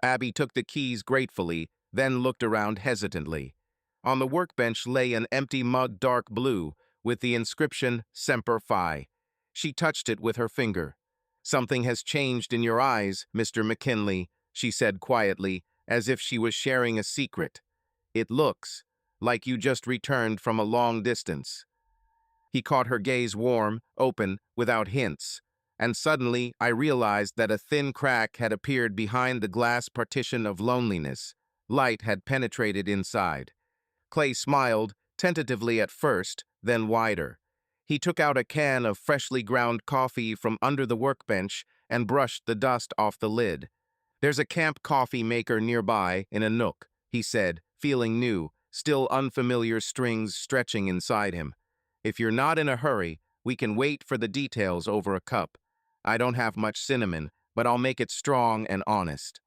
Abby took the keys gratefully, then looked around hesitantly. On the workbench lay an empty mug, dark blue, with the inscription Semper Fi. She touched it with her finger. "Something has changed in your eyes, Mr. McKinley," she said quietly, as if she was sharing a secret. "It looks like you just returned from a long distance." He caught her gaze warm, open, without hints, and suddenly I realized that a thin crack had appeared behind the glass partition of loneliness. Light had penetrated inside. Clay smiled, tentatively at first, then wider. He took out a can of freshly ground coffee from under the workbench and brushed the dust off the lid. "There's a camp coffee maker nearby, in a nook," he said, feeling new, still unfamiliar strings stretching inside him. "If you're not in a hurry, we can wait for the details over a cup. I don't have much cinnamon, but I'll make it strong and honest."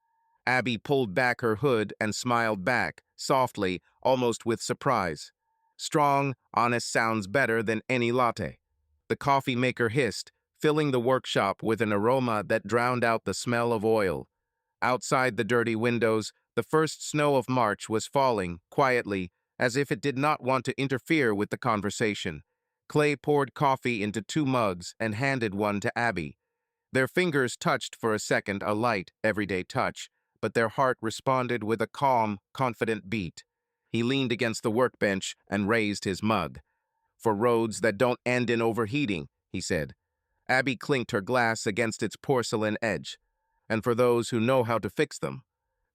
Abby pulled back her hood and smiled back, softly, almost with surprise. "Strong, honest sounds better than any latte." The coffee maker hissed, filling the workshop with an aroma that drowned out the smell of oil. Outside the dirty windows, the first snow of March was falling, quietly, as if it did not want to interfere with the conversation. Clay poured coffee into 2 mugs and handed one to Abby. Their fingers touched for a second, a light, everyday touch, but their heart responded with a calm, confident beat. He leaned against the workbench and raised his mug. "For roads that don't end in overheating," he said. Abby clinked her glass against its porcelain edge. "And for those who know how to fix them."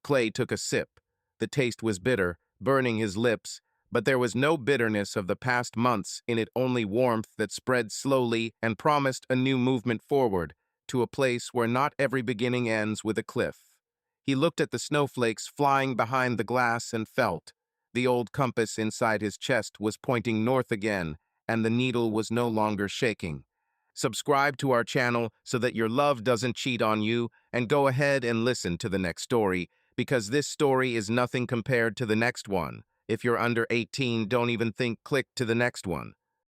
Clay took a sip. The taste was bitter, burning his lips, but there was no bitterness of the past months in it, only warmth that spread slowly and promised a new movement forward, to a place where not every beginning ends with a cliff. He looked at the snowflakes flying behind the glass and felt. The old compass inside his chest was pointing north again, and the needle was no longer shaking. Subscribe to our channel so that your love doesn't cheat on you, and go ahead and listen to the next story, because this story is nothing compared to the next one. If you're under 18, don't even think click to the next one.